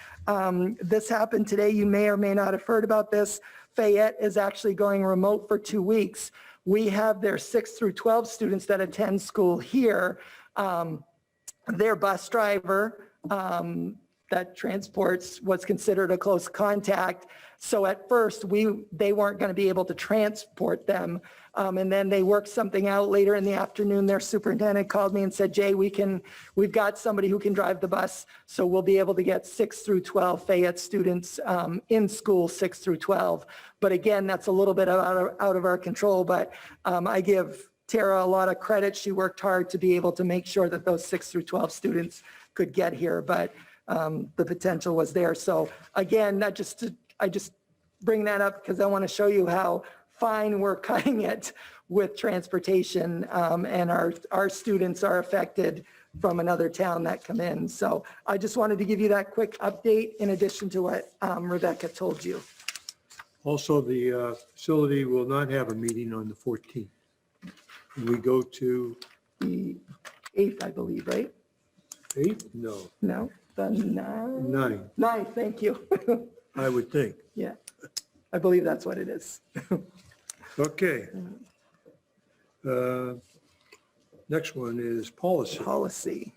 this happened today. You may or may not have heard about this. Fayette is actually going remote for 2 weeks. We have their 6 through 12 students that attend school here. Their bus driver that transports was considered a close contact. So at first, they weren't going to be able to transport them. And then they worked something out later in the afternoon. Their superintendent called me and said, Jay, we've got somebody who can drive the bus. So we'll be able to get 6 through 12 Fayette students in school, 6 through 12. But again, that's a little bit out of our control. But I give Tara a lot of credit. She worked hard to be able to make sure that those 6 through 12 students could get here. But the potential was there. So again, I just bring that up because I want to show you how fine we're cutting it with transportation, and our students are affected from another town that come in. So I just wanted to give you that quick update in addition to what Rebecca told you. Also, the facility will not have a meeting on the 14th. We go to The 8th, I believe, right? 8th? No, No, the 9th. 9, 9th, thank you. I would think. Yeah, I believe that's what it is. Okay. Next one is policy. Policy.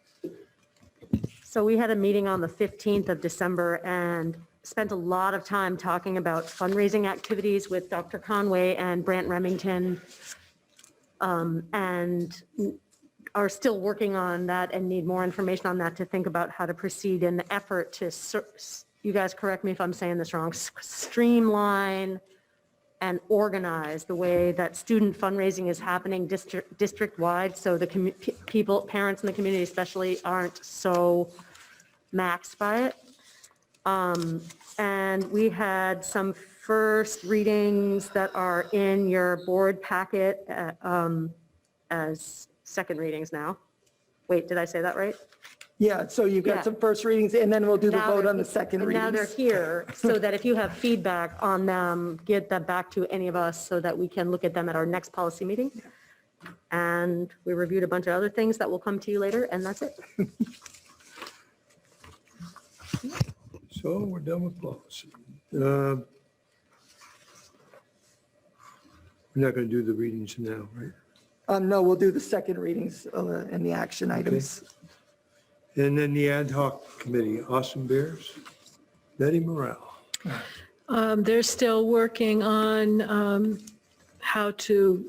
So we had a meeting on the 15th of December and spent a lot of time talking about fundraising activities with Dr. Conway and Brant Remington, and are still working on that and need more information on that to think about how to proceed in the effort to, you guys correct me if I'm saying this wrong, streamline and organize the way that student fundraising is happening district-wide, so the parents in the community especially aren't so maxed by it. And we had some first readings that are in your board packet as second readings now. Wait, did I say that right? Yeah, so you've Yeah. got some first readings, and then we'll do the Now vote they're- on the second and now they're readings. here, so that if you have feedback on them, get that back to any of us so that we can look at them at our next policy meeting. And we reviewed a bunch of other things that will come to you later, and that's it. So we're done with policy. We're not going to do the readings now, right? No, we'll do the second readings and the action items. And then the ad hoc committee, Awesome Bears, Betty Morale. They're still working on how to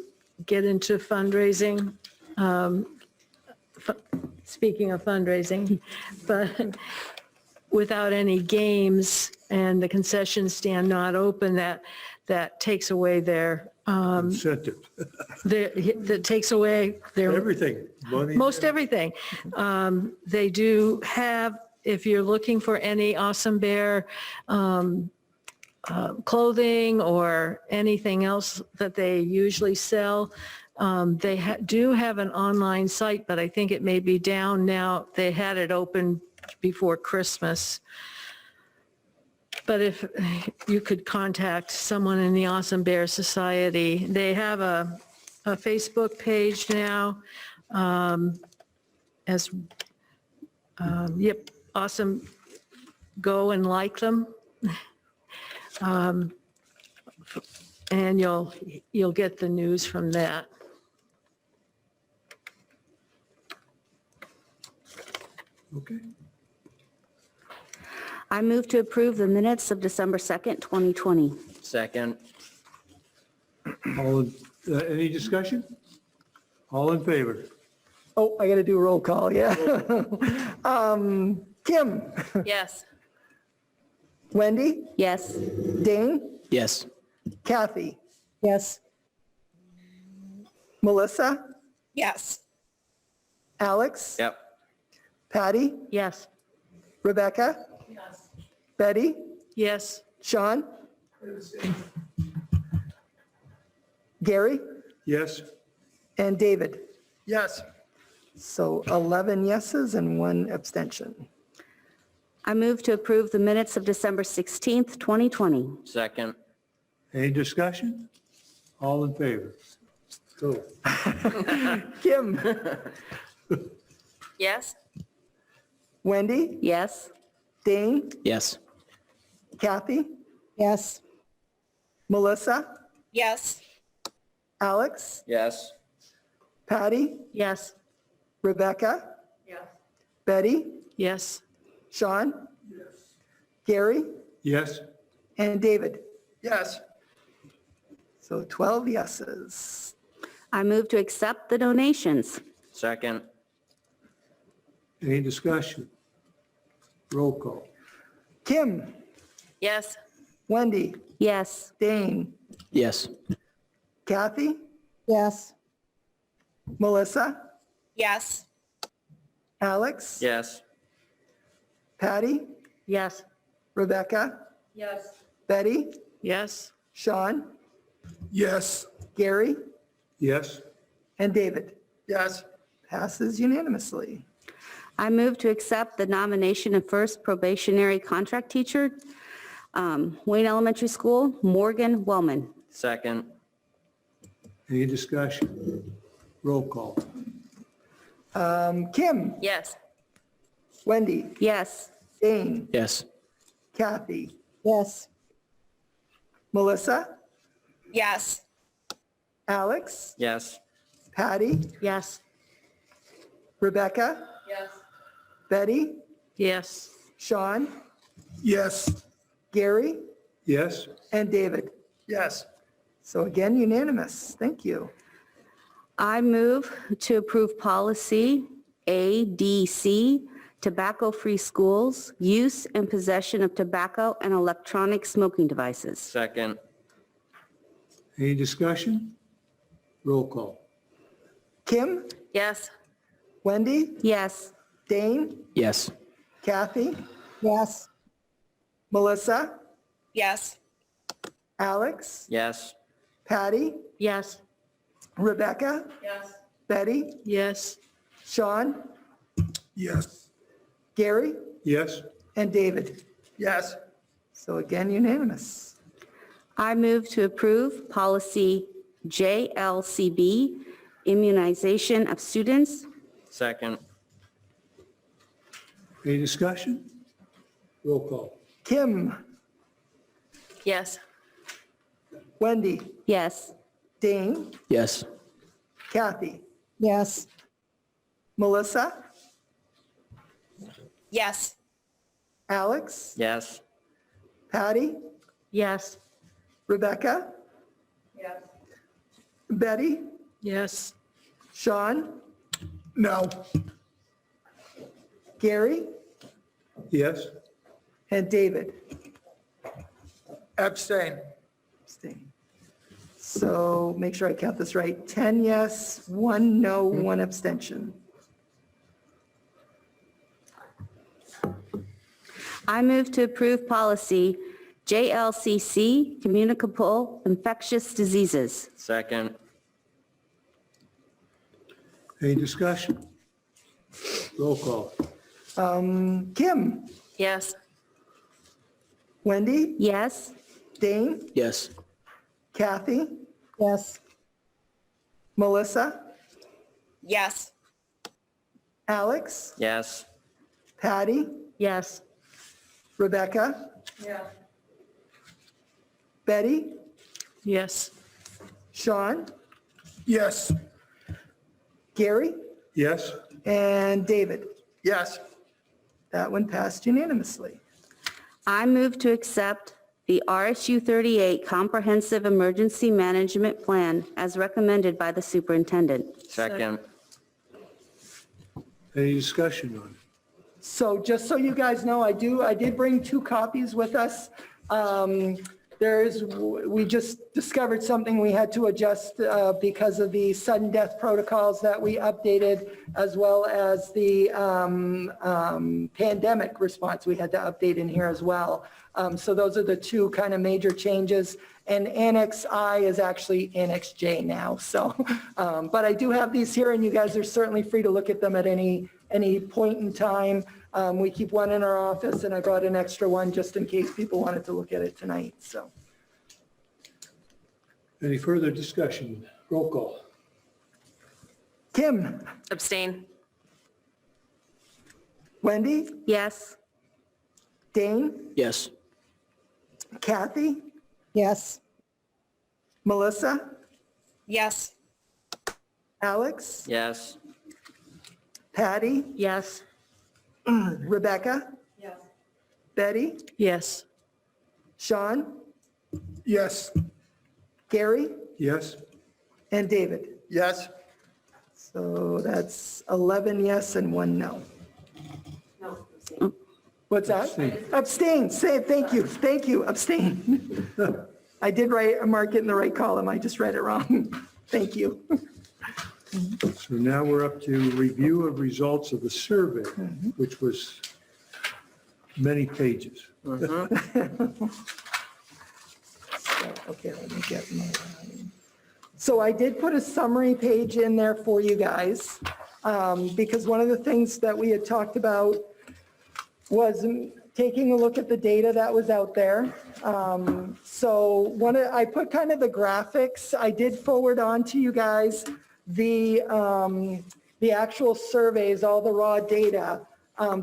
get into fundraising. Speaking of fundraising, but without any games and the concession stand not open, that takes away their, Incentive, that takes away their. everything, money. Most everything. They do have, if you're looking for any Awesome Bear clothing or anything else that they usually sell, they do have an online site, but I think it may be down now. They had it open before Christmas. But if you could contact someone in the Awesome Bear Society, they have a Facebook page now. Yep, Awesome, go and like them. And you'll get the news from that. Okay. I move to approve the minutes of December 2nd, 2020. Second. Any discussion? All in favor? Oh, I got to do a roll call, yeah. Kim, Yes. Wendy, Yes. Dane, Yes. Kathy, Yes. Melissa, Yes. Alex, Yep. Patty, Yes. Rebecca, Betty, Yes. Sean, Gary, Yes? and David. Yes. So 11 yeses and 1 abstention. I move to approve the minutes of December 16th, 2020. Second. Any discussion? All in favor? Go. Kim, Yes. Wendy, Yes. Dane, Yes. Kathy, Yes. Melissa, Yes. Alex, Yes. Patty, Yes. Rebecca, Betty, Yes. Sean, Gary, Yes? and David. Yes. So 12 yeses. I move to accept the donations. Second. Any discussion? Roll call. Kim, Yes. Wendy, Yes. Dane, Yes. Kathy, Yes. Melissa, Yes. Alex, Yes. Patty, Yes. Rebecca, Yes. Betty, Yes. Sean, Yes. Gary, Yes? and David. Yes. Passes unanimously. I move to accept the nomination of first probationary contract teacher, Wayne Elementary School, Morgan Wellman. Second. Any discussion? Roll call. Kim, Yes. Wendy, Yes. Dane, Yes. Kathy, Yes. Melissa, Yes. Alex, Yes. Patty, Yes. Rebecca, Yes. Betty, Yes. Sean, Yes. Gary, Yes? and David. Yes. So again, unanimous. Thank you. I move to approve policy ADC, tobacco-free schools, use and possession of tobacco and electronic smoking devices. Second. Any discussion? Roll call. Kim, Yes. Wendy, Yes. Dane, Yes. Kathy, Yes. Melissa, Yes. Alex, Yes. Patty, Yes. Rebecca, Yes. Betty, Yes. Sean, Yes. Gary, Yes? and David. Yes. So again, unanimous. I move to approve policy JLCB, immunization of students. Second. Any discussion? Roll call. Kim, Yes. Wendy, Yes. Dane, Yes. Kathy, Yes. Melissa, Yes. Alex, Yes. Patty, Yes. Rebecca, Betty, Yes. Sean, No. Gary, Yes? and David. Abstain. Abstain. So make sure I count this right. 10 yes, 1 no, 1 abstention. I move to approve policy JLCC, communicable infectious diseases. Second. Any discussion? Roll call. Kim, Yes. Wendy, Yes. Dane, Yes. Kathy, Yes. Melissa, Yes. Alex, Yes. Patty, Yes. Rebecca, Betty, Yes. Sean, Yes. Gary, Yes? and David. Yes. That one passed unanimously. I move to accept the RSU38 Comprehensive Emergency Management Plan as recommended by the superintendent. Second. Any discussion on it? So just so you guys know, I did bring 2 copies with us. We just discovered something we had to adjust because of the sudden death protocols that we updated, as well as the pandemic response we had to update in here as well. So those are the 2 kind of major changes. And Annex I is actually Annex J now. So, but I do have these here, and you guys are certainly free to look at them at any point in time. We keep one in our office, and I brought an extra one just in case people wanted to look at it tonight, so. Any further discussion? Roll call. Kim, Abstain. Wendy, Yes. Dane, Yes. Kathy, Yes. Melissa, Yes. Alex, Yes. Patty, Yes. Rebecca, Betty, Yes. Sean, Yes. Gary, Yes? and David. Yes. So that's 11 yes and 1 no. What's that? Abstain. Say, thank you, abstain. I did mark it in the right column, I just read it wrong. Thank you. So now we're up to review of results of the survey, which was many pages. Okay, let me get my, so I did put a summary page in there for you guys, because one of the things that we had talked about was taking a look at the data that was out there. So I put kind of the graphics. I did forward on to you guys the actual surveys, all the raw data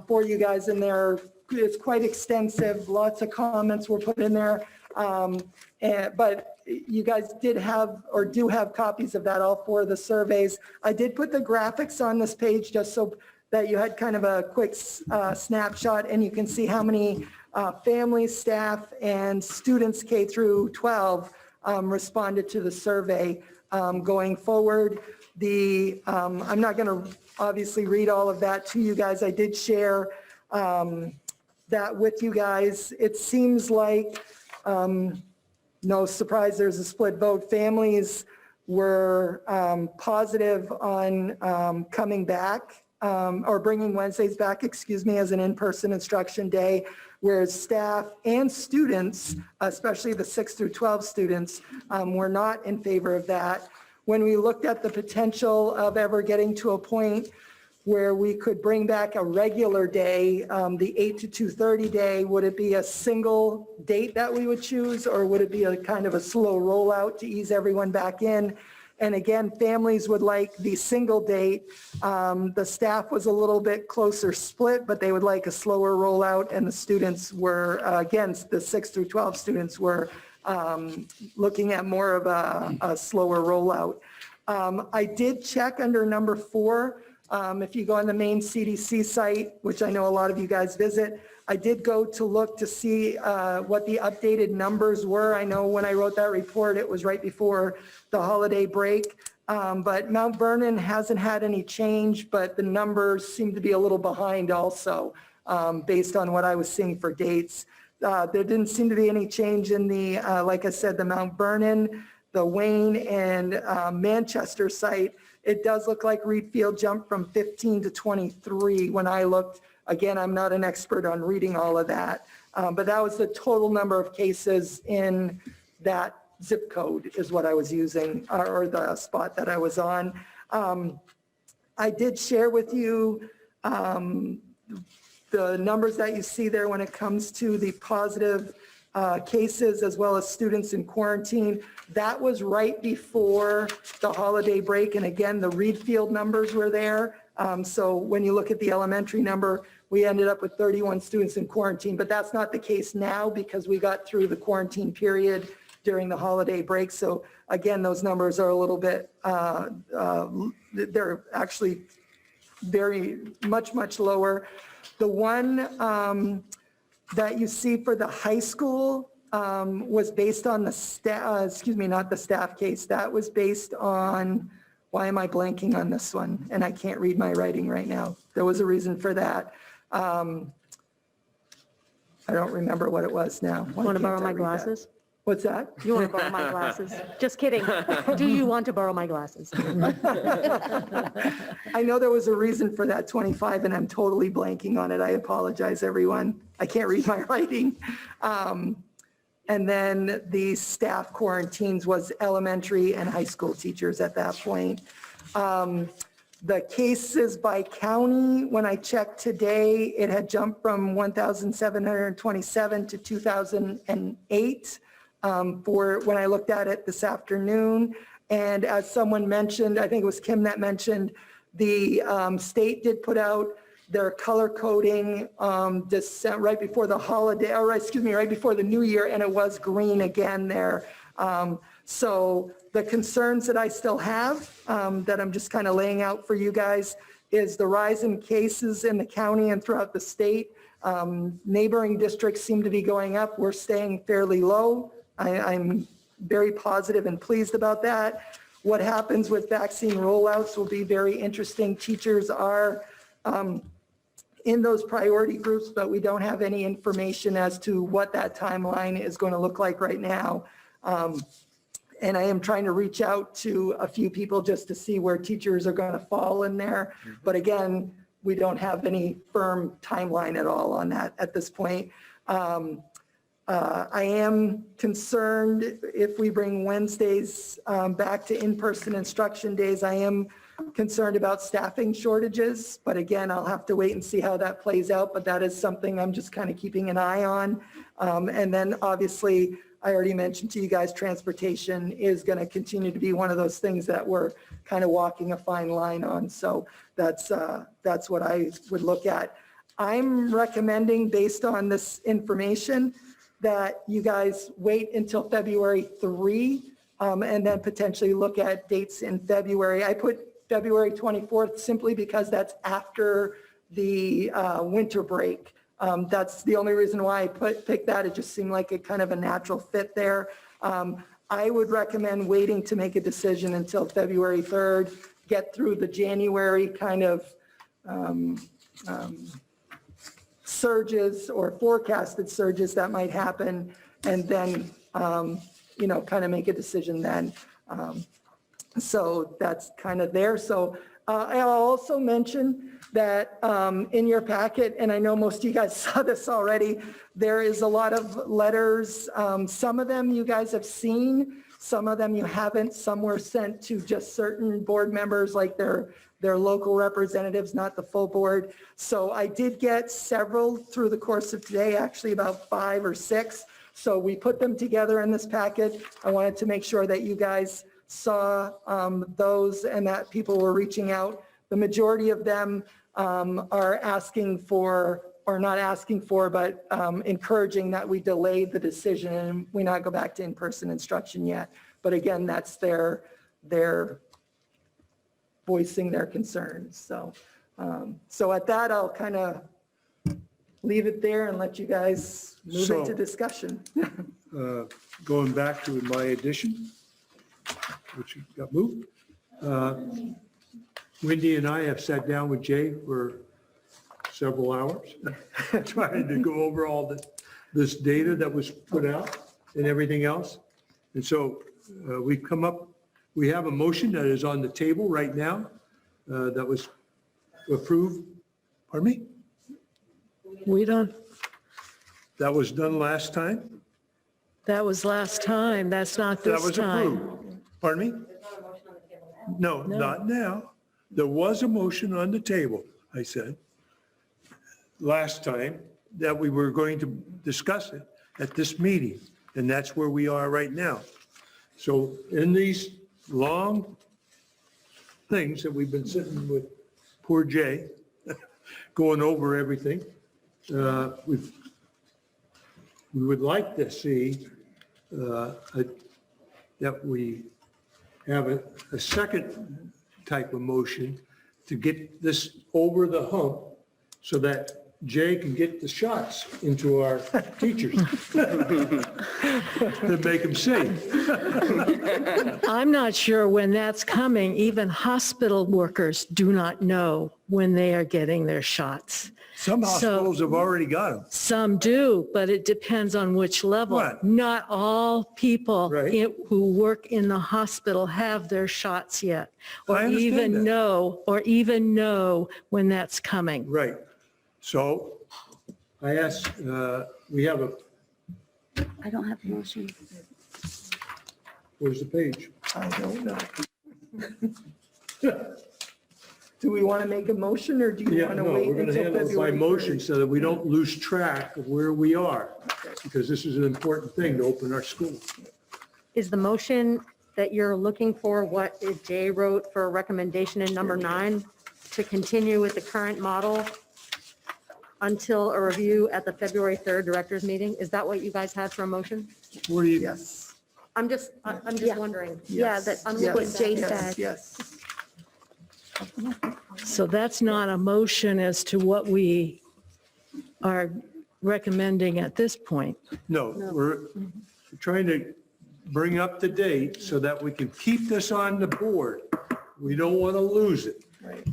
for you guys in there. It's quite extensive. Lots of comments were put in there. But you guys did have or do have copies of that, all 4 of the surveys. I did put the graphics on this page just so that you had kind of a quick snapshot, and you can see how many families, staff, and students K through 12 responded to the survey going forward. I'm not going to obviously read all of that to you guys. I did share that with you guys. It seems like, no surprise, there's a split vote. Families were positive on coming back or bringing Wednesdays back, as an in-person instruction day, whereas staff and students, especially the 6 through 12 students, were not in favor of that. when we looked at the potential of ever getting to a point where we could bring back a regular day, the 8 to 2:30 day, would it be a single date that we would choose, or would it be a kind of a slow rollout to ease everyone back in? And again, families would like the single date. The staff was a little bit closer split, but they would like a slower rollout, and the students were, again, the 6 through 12 students were looking at more of a slower rollout. I did check under number 4. If you go on the main CDC site, which I know a lot of you guys visit, I did go to look to see what the updated numbers were. I know when I wrote that report, it was right before the holiday break. But Mount Vernon hasn't had any change, but the numbers seem to be a little behind also, based on what I was seeing for dates. There didn't seem to be any change in the, like I said, the Mount Vernon, the Wayne, and Manchester site. It does look like Reed Field jumped from 15 to 23 when I looked. Again, I'm not an expert on reading all of that, but that was the total number of cases in that zip code is what I was using, or the spot that I was on. I did share with you the numbers that you see there when it comes to the positive cases as well as students in quarantine. That was right before the holiday break. And again, the Reed Field numbers were there. So when you look at the elementary number, we ended up with 31 students in quarantine, but that's not the case now because we got through the quarantine period during the holiday break. So again, those numbers are a little bit, they're actually very much lower. The one that you see for the high school was based on the staff, not the staff case. That was based on, why am I blanking on this one? And I can't read my writing right now. There was a reason for that. I don't remember what it was now. Want to borrow my glasses? What's that? You want to borrow my glasses? Just kidding. Do you want to borrow my glasses? I know there was a reason for that 25 and I'm totally blanking on it. I apologize, everyone. I can't read my writing. And then the staff quarantines was elementary and high school teachers at that point. The cases by county, when I checked today, it had jumped from 1,727 to 2,008 for when I looked at it this afternoon. And as someone mentioned, I think it was Kim that mentioned, the state did put out their color coding right before the holiday, or right before the new year, and it was green again there. So the concerns that I still have, that I'm just kind of laying out for you guys, is the rise in cases in the county and throughout the state. Neighboring districts seem to be going up. We're staying fairly low. I'm very positive and pleased about that. What happens with vaccine rollouts will be very interesting. Teachers are in those priority groups, but we don't have any information as to what that timeline is going to look like right now. And I am trying to reach out to a few people just to see where teachers are going to fall in there. But again, we don't have any firm timeline at all on that at this point. I am concerned if we bring Wednesdays back to in-person instruction days. I am concerned about staffing shortages, but again, I'll have to wait and see how that plays out. But that is something I'm just kind of keeping an eye on. And then obviously, I already mentioned to you guys, transportation is going to continue to be one of those things that we're kind of walking a fine line on. So that's what I would look at. I'm recommending, based on this information, that you guys wait until February 3 and then potentially look at dates in February. I put February 24th simply because that's after the winter break. That's the only reason why I picked that. It just seemed like a kind of a natural fit there. I would recommend waiting to make a decision until February 3rd, get through the January kind of surges or forecasted surges that might happen, and then, kind of make a decision then. So that's kind of there. So I'll also mention that in your packet, and I know most of you guys saw this already, there is a lot of letters. Some of them you guys have seen. Some of them you haven't, some were sent to just certain board members, like their local representatives, not the full board. So I did get several through the course of today, actually about 5 or 6. So we put them together in this packet. I wanted to make sure that you guys saw those and that people were reaching out. The majority of them are asking for, or not asking for, but encouraging that we delay the decision and we not go back to in-person instruction yet. But again, that's their voicing their concerns. So, so at that, I'll kind of leave it there and let you guys move So- into discussion. Going back to my addition, which got moved. Wendy and I have sat down with Jay for several hours, trying to go over all this data that was put out and everything else. And so we've come up, we have a motion that is on the table right now that was approved. Pardon me? We don't, That was done last time? that was last time. That's not That this was time. approved. Pardon me? No, not now. There was a motion on the table, I said, last time, that we were going to discuss it at this meeting, and that's where we are right now. So in these long things that we've been sitting with poor Jay, going over everything, we would like to see that we have a second type of motion to get this over the hump so that Jay can get the shots into our teachers to make them safe. I'm not sure when that's coming. Even hospital workers do not know when they are getting their shots. Some hospitals have already got them. Some do, but it depends on which level. Right. Not all people Right. who work in the hospital have their shots yet, I or understand that. even know when that's coming. Right. So I asked, we have a, I don't have a motion. where's the page? I don't know. Do we want to make a motion or do you Yeah, want to no, wait we're going to until handle it by February? motion so that we don't lose track of where we are, because this is an important thing to open our school. Is the motion that you're looking for what Jay wrote for a recommendation in number 9 to continue with the current model until a review at the February 3rd directors meeting? Is that what you guys had for a motion? Where do you? Yes. I'm just wondering. Yeah, that's what Jay said. Yes. So that's not a motion as to what we are recommending at this point. No, we're trying to bring up to date so that we can keep this on the board. We don't want to lose it. Right.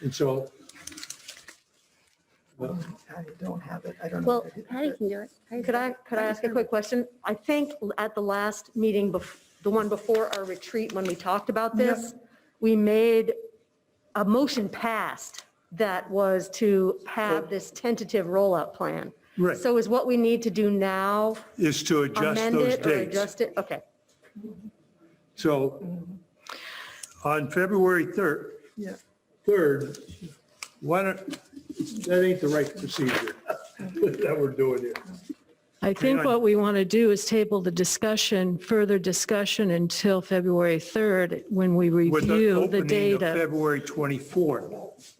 And so, I don't have it. I don't know. Well, if I did Patty it. can do it. Could I ask a quick question? I think at the last meeting, the one before our retreat, when we talked about this, we made a motion passed that was to have this tentative rollout plan. Right. So is what we need to do now is to adjust amend those it or dates. adjust it? Okay. So on February 3rd, Yeah. 3rd, why don't, that ain't the right procedure that we're doing here. I think on. what we want to do is table the discussion, further discussion until February 3rd when we With the review the opening of data. February 24th.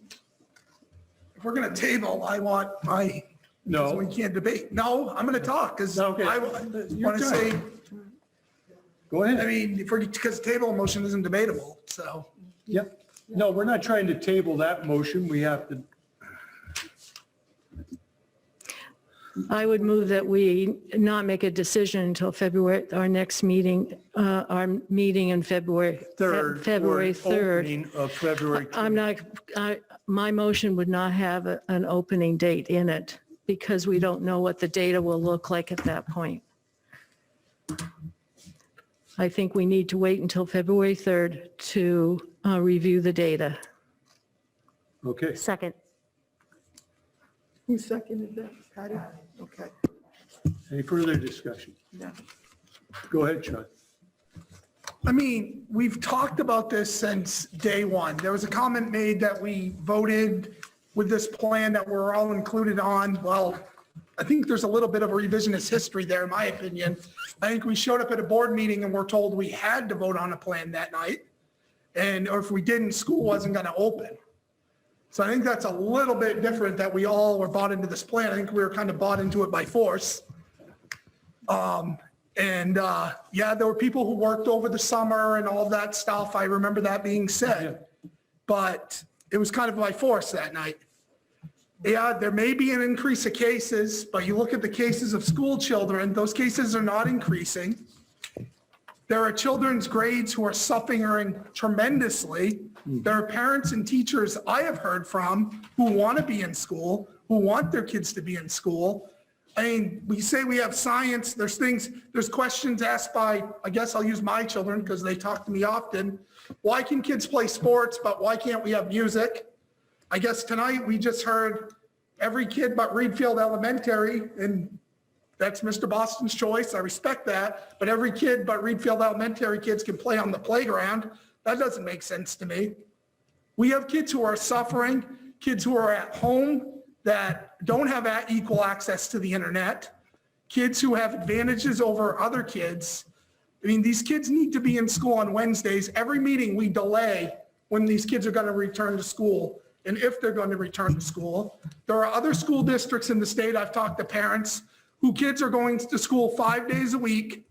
If we're going to table, I want my, No. we can't debate. No, I'm going to talk because Okay. I Your want to time. say, Go I ahead. mean, because table motion isn't debatable, so. Yep. No, we're not trying to table that motion. We have to, I would move that we not make a decision until February, our next meeting, our meeting in February, 3rd. February for an 3rd. opening of February. I'm not, my motion would not have an opening date in it because we don't know what the data will look like at that point. I think we need to wait until February 3rd to review the data. Okay. Second. Who seconded that? Patty? Okay. Any further discussion? No. Go ahead, Sean. I mean, we've talked about this since day one. There was a comment made that we voted with this plan that we're all included on. Well, I think there's a little bit of a revisionist history there, in my opinion. I think we showed up at a board meeting and we're told we had to vote on a plan that night. Or if we didn't, school wasn't going to open. So I think that's a little bit different, that we all were bought into this plan. I think we were kind of bought into it by force. Yeah, there were people who worked over the summer and all that stuff. I remember that being said, but it was kind of by force that night. Yeah, there may be an increase of cases, but you look at the cases of school children, those cases are not increasing. There are children's grades who are suffering tremendously. There are parents and teachers I have heard from who want to be in school, who want their kids to be in school. I mean, we say we have science, there's questions asked by, I guess I'll use my children because they talk to me often. Why can kids play sports, but why can't we have music? I guess tonight we just heard every kid but Reedfield Elementary, and that's Mr. Boston's choice. I respect that. But every kid but Reedfield Elementary kids can play on the playground. That doesn't make sense to me. We have kids who are suffering, kids who are at home that don't have equal access to the internet, kids who have advantages over other kids. I mean, these kids need to be in school on Wednesdays. Every meeting we delay when these kids are going to return to school and if they're going to return to school. There are other school districts in the state, I've talked to parents, who kids are going to school 5 days a week.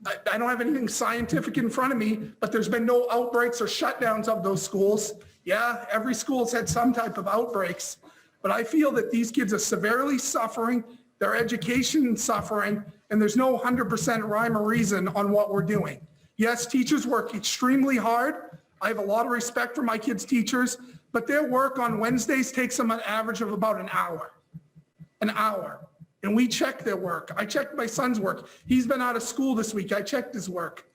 I don't have anything scientific in front of me, but there's been no outbreaks or shutdowns of those schools. Yeah, every school's had some type of outbreaks, but I feel that these kids are severely suffering, their education suffering, and there's no 100% rhyme or reason on what we're doing. Yes, teachers work extremely hard. I have a lot of respect for my kids' teachers, but their work on Wednesdays takes them an average of about an hour. An hour. And we check their work. I checked my son's work. He's been out of school this week. I checked his work.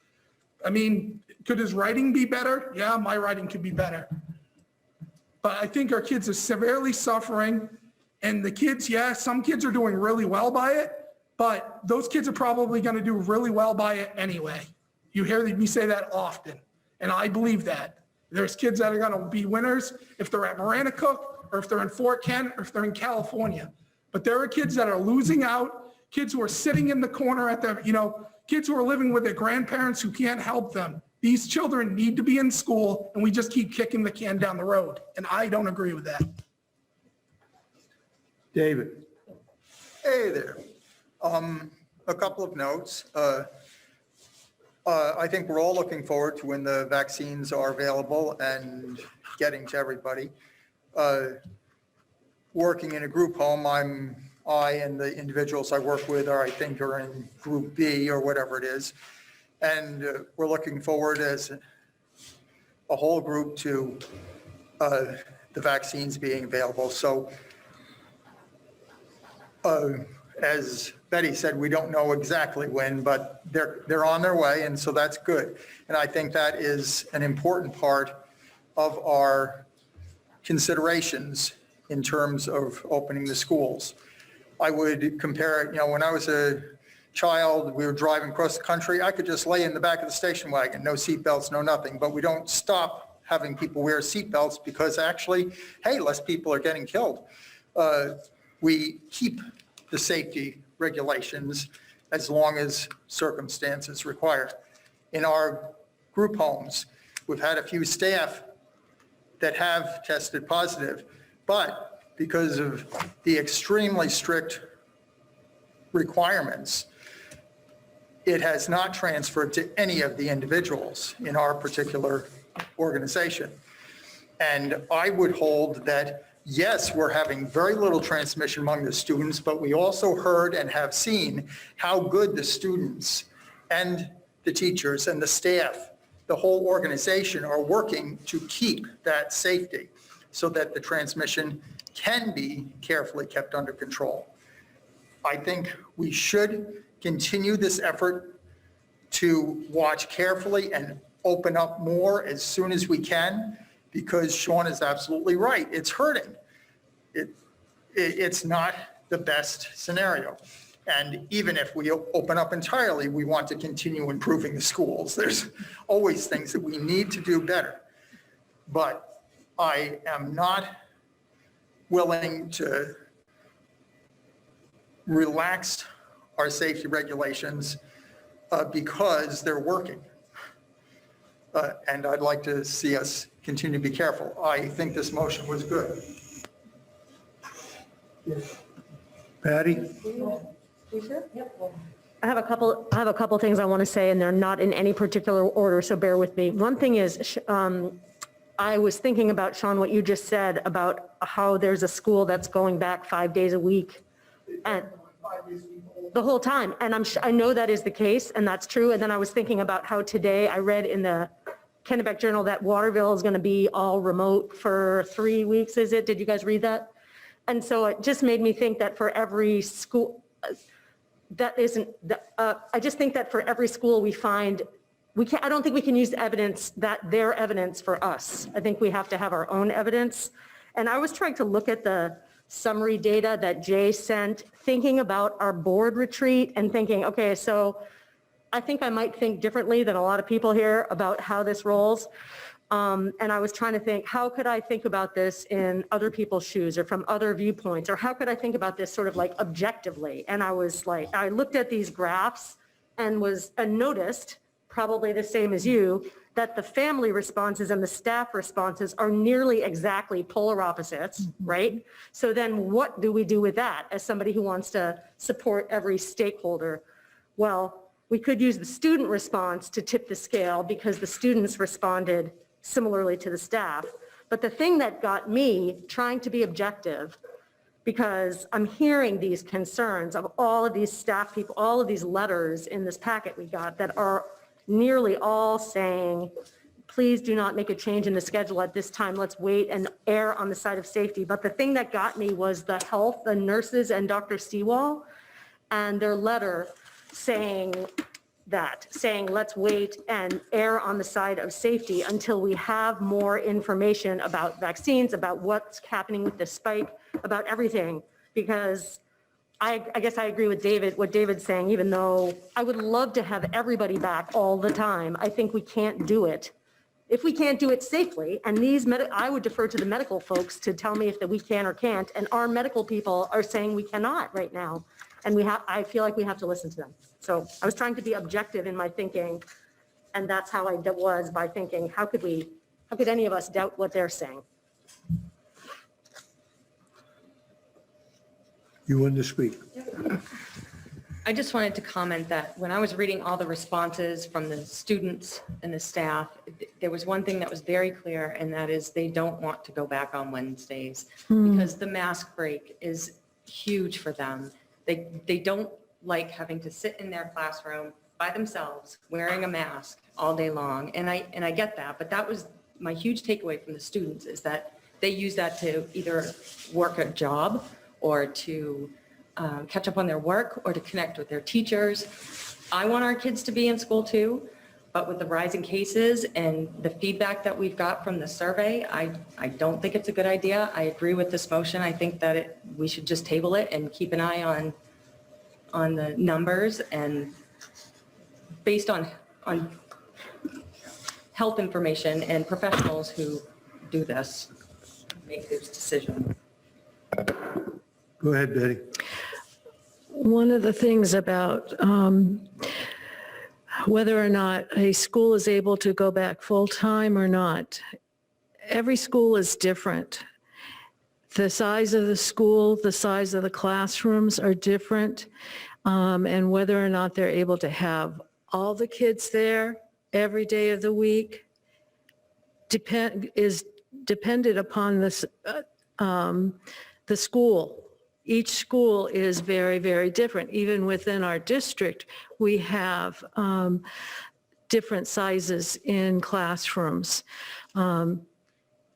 I mean, could his writing be better? Yeah, my writing could be better. But I think our kids are severely suffering. And the kids, yeah, some kids are doing really well by it, but those kids are probably going to do really well by it anyway. You hear me say that often. And I believe that. There's kids that are going to be winners if they're at Maranacook or if they're in Fort Kent or if they're in California. But there are kids that are losing out, kids who are sitting in the corner at the, kids who are living with their grandparents who can't help them. These children need to be in school, and we just keep kicking the can down the road. And I don't agree with that. David. Hey there. A couple of notes. I think we're all looking forward to when the vaccines are available and getting to everybody. Working in a group home, I and the individuals I work with are in group B or whatever it is. And we're looking forward as a whole group to the vaccines being available. So as Betty said, we don't know exactly when, but they're on their way, and so that's good. And I think that is an important part of our considerations in terms of opening the schools. I would compare it, when I was a child, we were driving across the country, I could just lay in the back of the station wagon, no seatbelts, no nothing, but we don't stop having people wear seatbelts because actually, hey, less people are getting killed. We keep the safety regulations as long as circumstances require. In our group homes, we've had a few staff that have tested positive, but because of the extremely strict requirements, it has not transferred to any of the individuals in our particular organization. And I would hold that, yes, we're having very little transmission among the students, but we also heard and have seen how good the students and the teachers and the staff, the whole organization are working to keep that safety so that the transmission can be carefully kept under control. I think we should continue this effort to watch carefully and open up more as soon as we can, because Sean is absolutely right. It's hurting. It's not the best scenario. And even if we open up entirely, we want to continue improving the schools. There's always things that we need to do better. But I am not willing to relax our safety regulations because they're working. And I'd like to see us continue to be careful. I think this motion was good. Patty? I have a couple things I want to say, and they're not in any particular order, so bear with me. One thing is, I was thinking about, Sean, what you just said about how there's a school that's going back 5 days a week, and the whole time. And I know that is the case, and that's true. And then I was thinking about how today I read in the Kennebec Journal that Waterville is going to be all remote for 3 weeks, is it? Did you guys read that? And so it just made me think that for every school, I just think that for every school we find, I don't think we can use evidence their evidence for us. I think we have to have our own evidence. And I was trying to look at the summary data that Jay sent, thinking about our board retreat and thinking, okay, so I think I might think differently than a lot of people here about how this rolls. And I was trying to think, how could I think about this in other people's shoes or from other viewpoints, or how could I think about this sort of like objectively? And I was like, I looked at these graphs and noticed, probably the same as you, that the family responses and the staff responses are nearly exactly polar opposites, right? So then what do we do with that as somebody who wants to support every stakeholder? Well, we could use the student response to tip the scale because the students responded similarly to the staff. But the thing that got me trying to be objective, because I'm hearing these concerns of all of these staff people, all of these letters in this packet we got that are nearly all saying, please do not make a change in the schedule at this time. Let's wait and err on the side of safety. But the thing that got me was the health, the nurses and Dr. Sewall and their letter saying let's wait and err on the side of safety until we have more information about vaccines, about what's happening with the spike, about everything. Because I guess I agree with David, what David's saying, even though I would love to have everybody back all the time. I think we can't do it. If we can't do it safely, and I would defer to the medical folks to tell me if that we can or can't, and our medical people are saying we cannot right now. And I feel like we have to listen to them. So I was trying to be objective in my thinking, and that's how I was by thinking, how could any of us doubt what they're saying? You want to speak? I just wanted to comment that when I was reading all the responses from the students and the staff, there was one thing that was very clear, and that is they don't want to go back on Wednesdays because the mask break is huge for them. They don't like having to sit in their classroom by themselves wearing a mask all day long. And I get that, but that was my huge takeaway from the students, is that they use that to either work a job or to catch up on their work or to connect with their teachers. I want our kids to be in school too, but with the rising cases and the feedback that we've got from the survey, I don't think it's a good idea. I agree with this motion. I think that we should just table it and keep an eye on the numbers, and based on health information and professionals who do this, make this decision. Go ahead, Betty. One of the things about whether or not a school is able to go back full-time or not, every school is different. The size of the school, the size of the classrooms are different, and whether or not they're able to have all the kids there every day of the week is dependent upon this, the school. Each school is very, very different. Even within our district, we have different sizes in classrooms.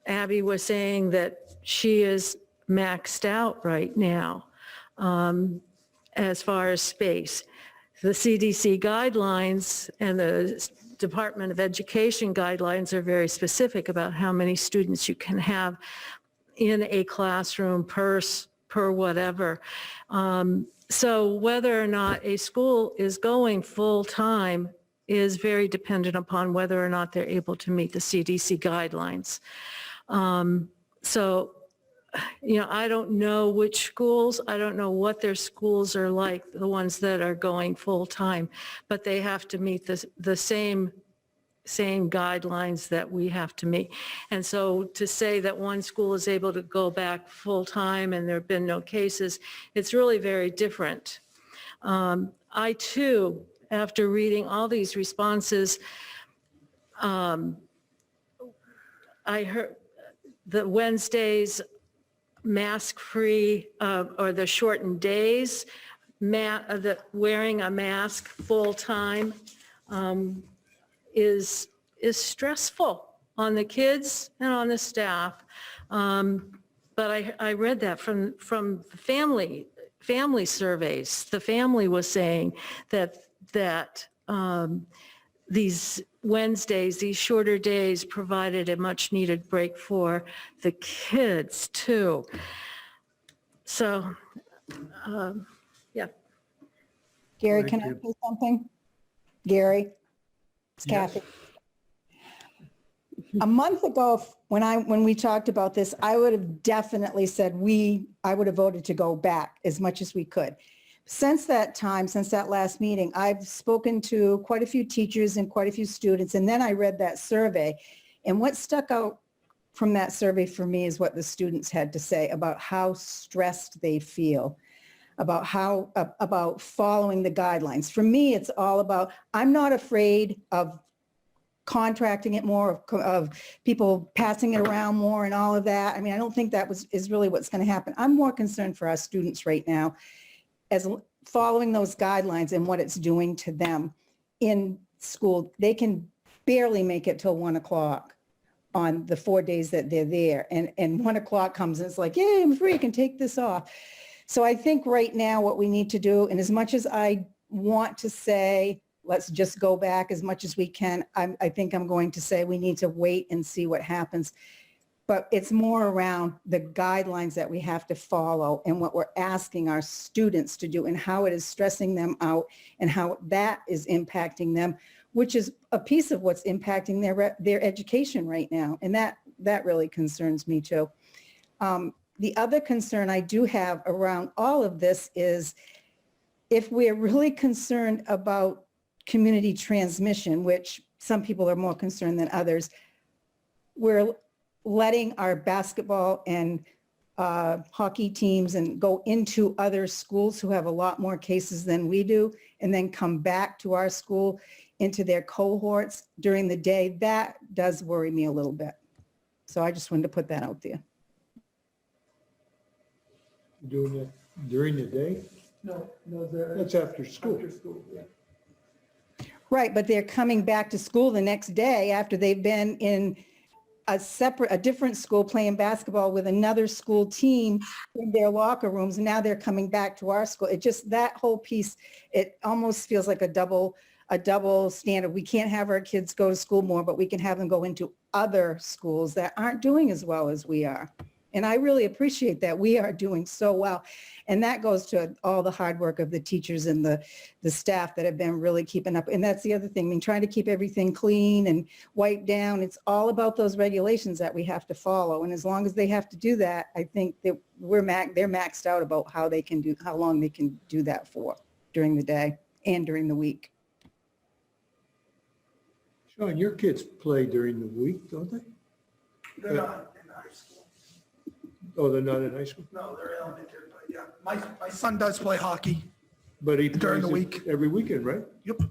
Abby was saying that she is maxed out right now as far as space. The CDC guidelines and the Department of Education guidelines are very specific about how many students you can have in a classroom per per whatever. So whether or not a school is going full-time is very dependent upon whether or not they're able to meet the CDC guidelines. So, you know, I don't know which schools, I don't know what their schools are like, the ones that are going full-time, but they have to meet the same guidelines that we have to meet. And so to say that one school is able to go back full-time and there have been no cases, it's really very different. I too, after reading all these responses, I heard the Wednesdays mask-free or the shortened days, wearing a mask full-time is stressful on the kids and on the staff. But I read that from family surveys. The family was saying that these Wednesdays, these shorter days provided a much needed break for the kids too. So, yeah. Gary, can I say something? Gary, it's Yes. Kathy. A month ago, when we talked about this, I would have definitely said I would have voted to go back as much as we could. Since that time, since that last meeting, I've spoken to quite a few teachers and quite a few students, and then I read that survey. And what stuck out from that survey for me is what the students had to say about how stressed they feel, about about following the guidelines. For me, it's all about, I'm not afraid of contracting it more, of people passing it around more and all of that. I mean, I don't think that is really what's going to happen. I'm more concerned for our students right now as following those guidelines and what it's doing to them in school. They can barely make it till 1 o'clock on the 4 days that they're there. And 1 o'clock comes and it's like, yay, I'm free, I can take this off. So I think right now what we need to do, and as much as I want to say, let's just go back as much as we can, I think I'm going to say we need to wait and see what happens. But it's more around the guidelines that we have to follow and what we're asking our students to do and how it is stressing them out and how that is impacting them, which is a piece of what's impacting their education right now. And that really concerns me too. The other concern I do have around all of this is if we're really concerned about community transmission, which some people are more concerned than others, we're letting our basketball and hockey teams and go into other schools who have a lot more cases than we do, and then come back to our school into their cohorts during the day. That does worry me a little bit. So I just wanted to put that out there. Doing it during the day? No, That's after school. Right, but they're coming back to school the next day after they've been in a different school playing basketball with another school team in their locker rooms. Now they're coming back to our school. It just, that whole piece, it almost feels like a double standard. We can't have our kids go to school more, but we can have them go into other schools that aren't doing as well as we are. And I really appreciate that. We are doing so well. And that goes to all the hard work of the teachers and the staff that have been really keeping up. And that's the other thing, I mean, trying to keep everything clean and wiped down. It's all about those regulations that we have to follow. And as long as they have to do that, I think that they're maxed out about how long they can do that for during the day and during the week. Sean, your kids play during the week, don't they? They're not in high school. Oh, they're not in high school? No, they're elementary, but yeah. My son does play hockey. But he During the plays week. every weekend, right? Yep.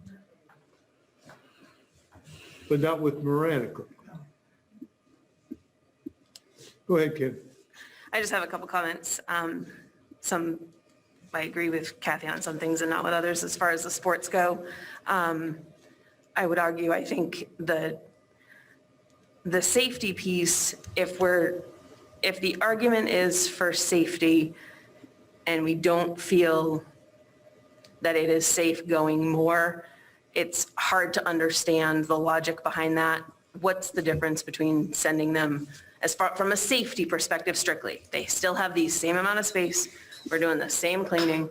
But not with Maranico. Go ahead, Kim. I just have a couple comments. Some, I agree with Kathy on some things and not with others as far as the sports go. I would argue, I think the safety piece, if the argument is for safety and we don't feel that it is safe going more, it's hard to understand the logic behind that. What's the difference between sending them as far from a safety perspective strictly. They still have the same amount of space. We're doing the same cleaning.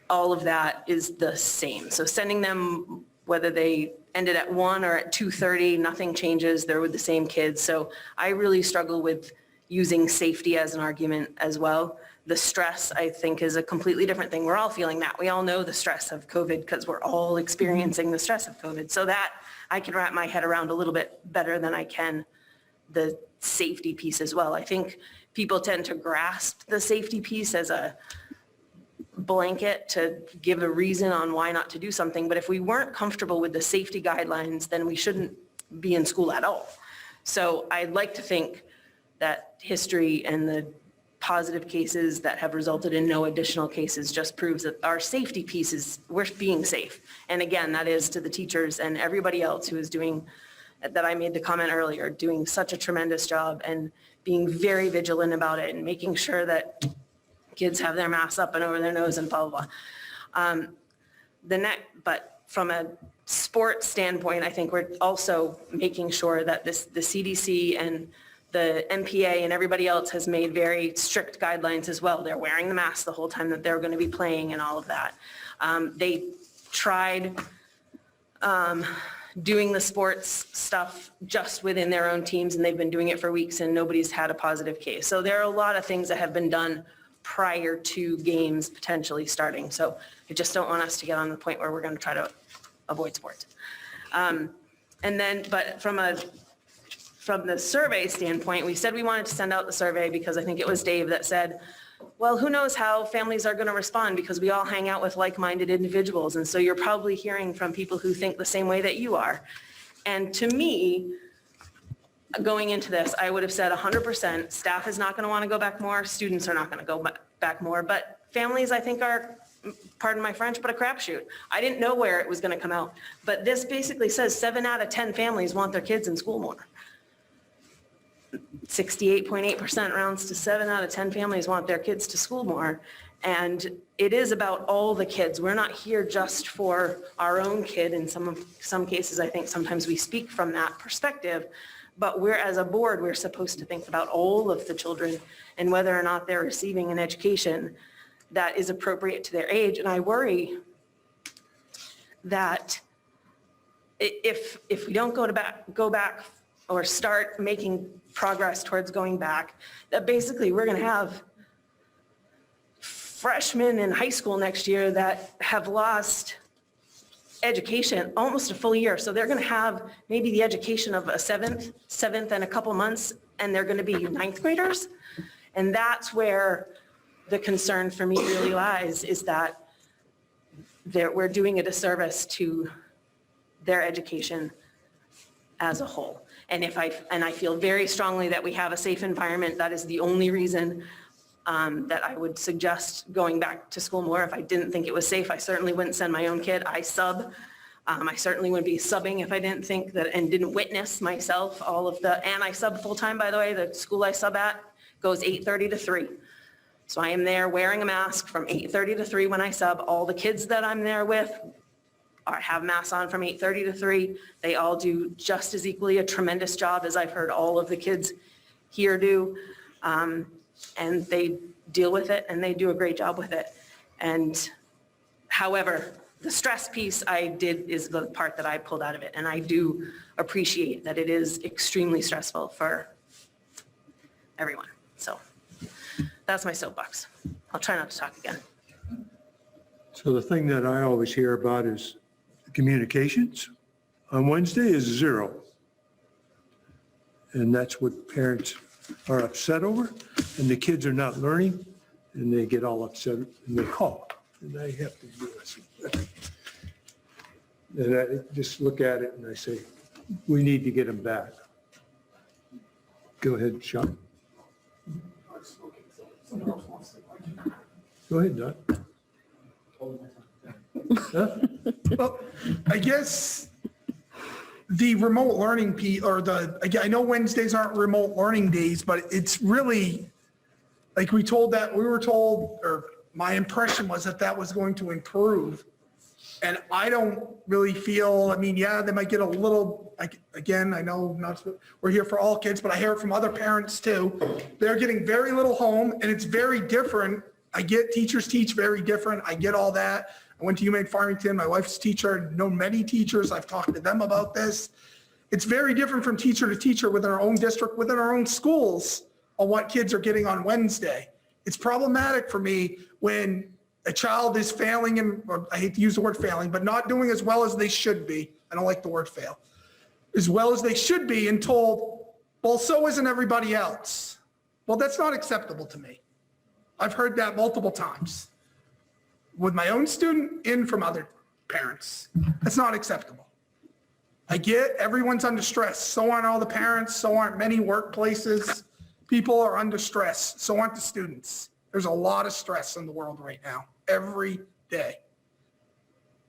All of that is the same. So sending them, whether they ended at 1 or at 2:30, nothing changes. They're with the same kids. So I really struggle with using safety as an argument as well. The stress, I think, is a completely different thing. We're all feeling that. We all know the stress of COVID because we're all experiencing the stress of COVID. So that I can wrap my head around a little bit better than I can the safety piece as well. I think people tend to grasp the safety piece as a blanket to give a reason on why not to do something. But if we weren't comfortable with the safety guidelines, then we shouldn't be in school at all. So I'd like to think that history and the positive cases that have resulted in no additional cases just proves that our safety piece is, we're being safe. And again, that is to the teachers and everybody else who is doing, that I made the comment earlier, doing such a tremendous job and being very vigilant about it and making sure that kids have their masks up and over their nose and blah, blah, blah. But from a sports standpoint, I think we're also making sure that the CDC and the MPA and everybody else has made very strict guidelines as well. They're wearing the mask the whole time that they're going to be playing and all of that. They tried doing the sports stuff just within their own teams, and they've been doing it for weeks and nobody's had a positive case. So there are a lot of things that have been done prior to games potentially starting. So I just don't want us to get on the point where we're going to try to avoid sports. But from the survey standpoint, we said we wanted to send out the survey because I think it was Dave that said, well, who knows how families are going to respond because we all hang out with like-minded individuals. And so you're probably hearing from people who think the same way that you are. And to me, going into this, I would have said 100%, staff is not going to want to go back more, students are not going to go back more, but families, I think, are, pardon my French, but a crapshoot. I didn't know where it was going to come out, but this basically says 7 out of 10 families want their kids in school more. 68.8% rounds to 7 out of 10 families want their kids to school more. And it is about all the kids. We're not here just for our own kid. In some cases, I think sometimes we speak from that perspective, but we're, as a board, we're supposed to think about all of the children and whether or not they're receiving an education that is appropriate to their age. And I worry that if we don't go back or start making progress towards going back, that basically we're going to have freshmen in high school next year that have lost education almost a full year. So they're going to have maybe the education of a seventh and a couple months, and they're going to be 9th graders. And that's where the concern for me really lies, is that we're doing a disservice to their education as a whole. And I feel very strongly that we have a safe environment. That is the only reason that I would suggest going back to school more. If I didn't think it was safe, I certainly wouldn't send my own kid. I sub. I certainly wouldn't be subbing if I didn't think that, and didn't witness myself and I sub full time, by the way. The school I sub at goes 8:30 to 3. So I am there wearing a mask from 8:30 to 3 when I sub. All the kids that I'm there with have masks on from 8:30 to 3. They all do just as equally a tremendous job as I've heard all of the kids here do. And they deal with it and they do a great job with it. And however, the stress piece is the part that I pulled out of it. And I do appreciate that it is extremely stressful for everyone. So that's my soapbox. I'll try not to talk again. So the thing that I always hear about is communications on Wednesday is 0. And that's what parents are upset over, and the kids are not learning, and they get all upset and they call, and I have to do this. And I just look at it and I say, we need to get them back. Go ahead, Sean. Go ahead, Doc. Huh? Well, I guess the remote learning piece, I know Wednesdays aren't remote learning days, but it's really, like we were told, or my impression was that was going to improve And I don't really feel, I mean, yeah, they might get a little, like, again, I know not, we're here for all kids, but I hear it from other parents too. They're getting very little home and it's very different. I get teachers teach very different. I get all that. I went to UMaine Farmington. My wife's a teacher. I know many teachers. I've talked to them about this. It's very different from teacher to teacher within our own district, within our own schools on what kids are getting on Wednesday. It's problematic for me when a child is failing, and I hate to use the word failing, but not doing as well as they should be. I don't like the word fail. As well as they should be, and told, well, so isn't everybody else. Well, that's not acceptable to me. I've heard that multiple times with my own student and from other parents. That's not acceptable. I get everyone's under stress. So aren't all the parents. So aren't many workplaces. People are under stress. So aren't the students. There's a lot of stress in the world right now, every day.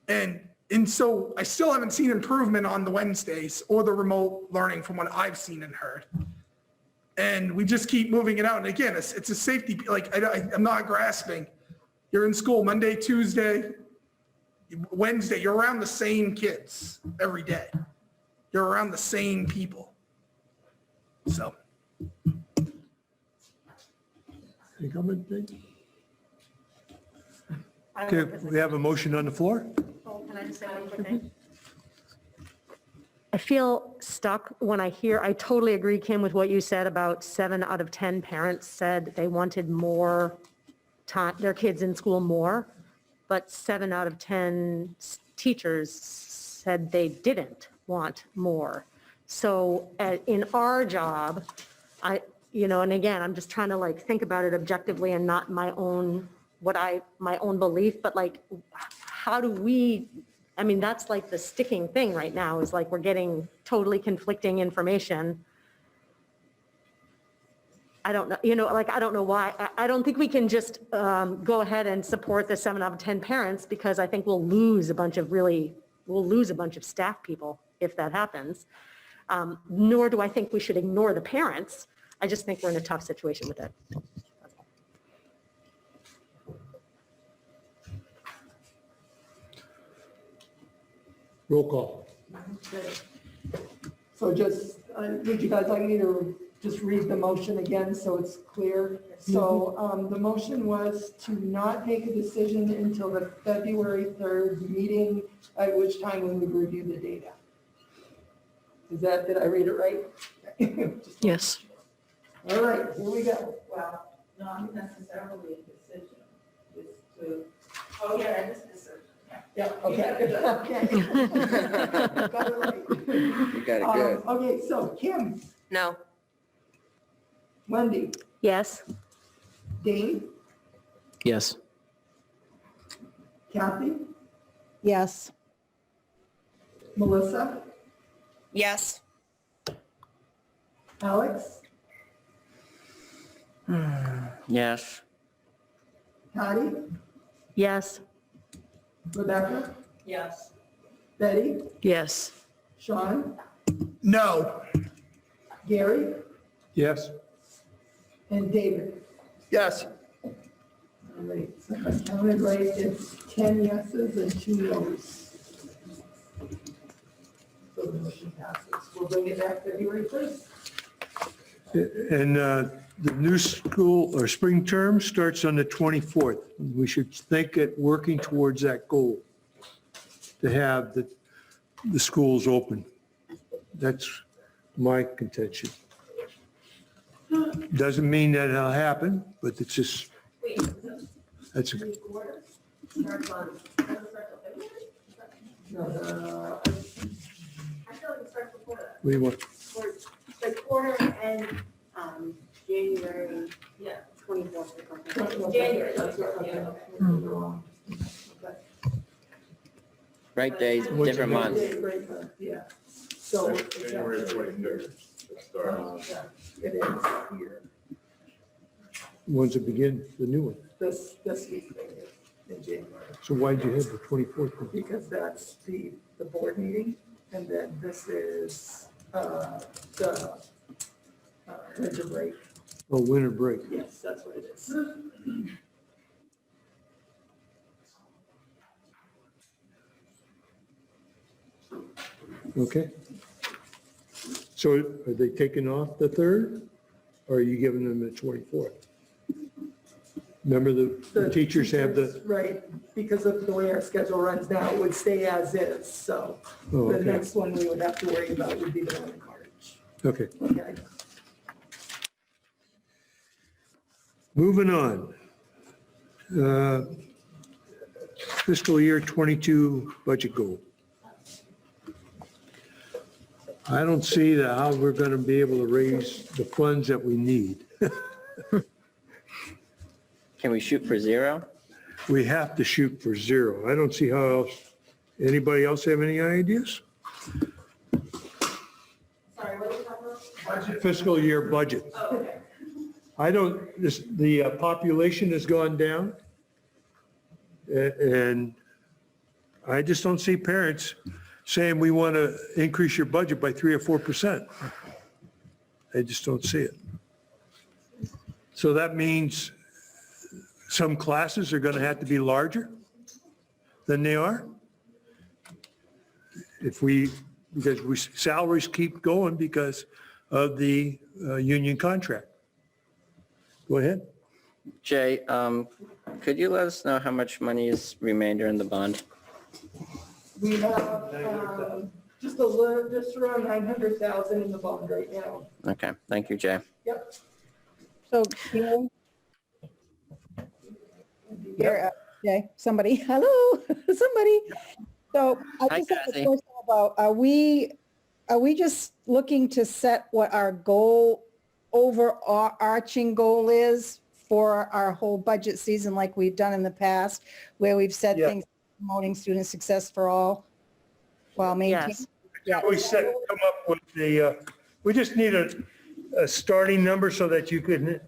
And so I still haven't seen improvement on the Wednesdays or the remote learning from what I've seen and heard. And we just keep moving it out. And again, it's a safety, like I'm not grasping. You're in school Monday, Tuesday, Wednesday, you're around the same kids every day. You're around the same people. So. Any comment, Dave? Okay, we have a motion on the floor. Can I just say one quick thing? I feel stuck when I totally agree, Kim, with what you said about 7 out of 10 parents said they wanted more time, their kids in school more, but 7 out of 10 teachers said they didn't want more. So in our job, and again, I'm just trying to like think about it objectively and not my own belief, but like, how do we, that's like the sticking thing right now is like, we're getting totally conflicting information. I don't know, I don't know why. I don't think we can just go ahead and support the 7 out of 10 parents, because I think we'll lose a bunch of staff people if that happens. Nor do I think we should ignore the parents. I just think we're in a tough situation with it. Roll call. So just, would you guys like me to just read the motion again so it's clear? So the motion was to not make a decision until the February 3rd meeting, at which time we would review the data. Did I read it right? Yes. All right, here we go. Well, not necessarily a decision, just to, oh yeah, it is a decision. Yeah, okay. Got it right. You got it good. Okay, so Kim, No. Wendy, Yes. Dave, Yes. Kathy, Yes. Melissa, Yes. Alex, Yes. Patty, Yes. Rebecca, Yes. Betty, Yes. Sean, No. Gary, Yes. and David. Yes. All right, so if I counted right, it's 10 yeses and 2 nos. So the motion passes. We'll bring it back February 1st. And the new school or spring term starts on the 24th. We should think at working towards that goal, to have the schools open. That's my contention. Doesn't mean that it'll happen, but it's just, that's a, what do you want? The quarter and, January, yeah, 24th. January. Right days, different months. Yeah. So. January 23rd. It is here, When's it begin, the new one? this week, in January. So why'd you have the 24th? one? Because that's the board meeting, and then this is the winter break. Oh, winter break. Yes, that's what it is. Okay. So are they taking off the 3rd, or are you giving them the 24th? Remember the teachers have the, Right, because of the way our schedule runs now, it would stay as is, so Oh, the okay. next one we would have to worry about would be the one in March. okay. Okay. Moving on. Fiscal year 22 budget goal. I don't see how we're going to be able to raise the funds that we need. Can we shoot for 0? We have to shoot for 0. I don't see how else. Anybody else have any ideas? Sorry, what are you talking about? Fiscal year budget. Okay. I don't, the population has gone down. And I just don't see parents saying we want to increase your budget by 3 or 4%. I just don't see it. So that means some classes are going to have to be larger than they are. Because salaries keep going because of the union contract. Go ahead. Jay, could you let us know how much money is remainder in the bond? We have just around 900,000 in the bond right now. Okay, thank you, Jay. Yep. So, here, Jay, somebody, hello, somebody. So I Hi, just have a Kathy. question about, are we just looking to set what our goal, overarching goal is for our whole budget season like we've done in the past, where we've said Yeah. things promoting student success for all while maintaining? Yeah, we come up with we just need a starting number so that you can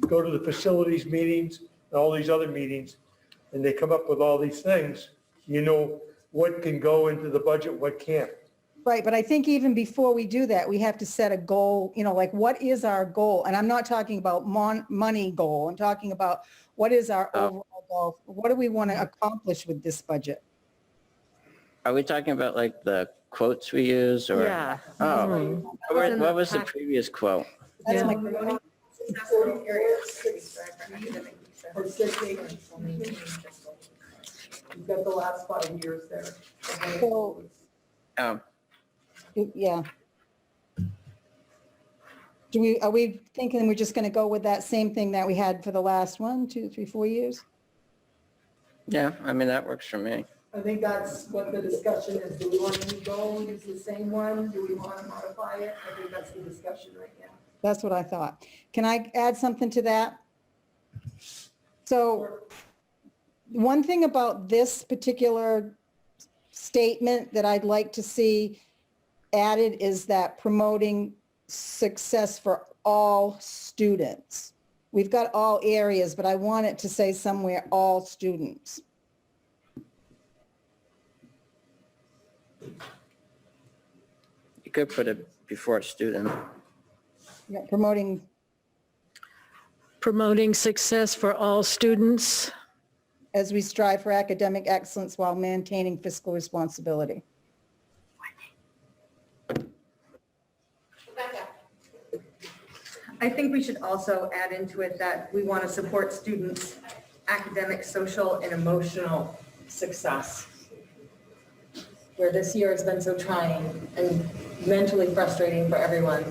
go to the facilities meetings and all these other meetings, and they come up with all these things. You know what can go into the budget, what can't. Right, but I think even before we do that, we have to set a goal, like what is our goal? And I'm not talking about money goal. I'm talking about what is our overall goal? What do we want to accomplish with this budget? Are we talking about like the quotes we use or? Yeah. Oh, what was the previous quote? That's my. Or 6, 8. You've got the last 5 years there. So, Oh, yeah. Are we thinking we're just going to go with that same thing that we had for the last 1, 2, 3, 4 years? yeah, I mean, that works for me. I think that's what the discussion is. Do we want to go use the same one? Do we want to modify it? I think that's the discussion right now. That's what I thought. Can I add something to that? So one thing about this particular statement that I'd like to see added is that promoting success for all students. We've got all areas, but I want it to say somewhere all students. You could put it before student. Yeah, promoting, Promoting success for all students. as we strive for academic excellence while maintaining fiscal responsibility. I think we should also add into it that we want to support students' academic, social, and emotional success. Where this year has been so trying and mentally frustrating for everyone.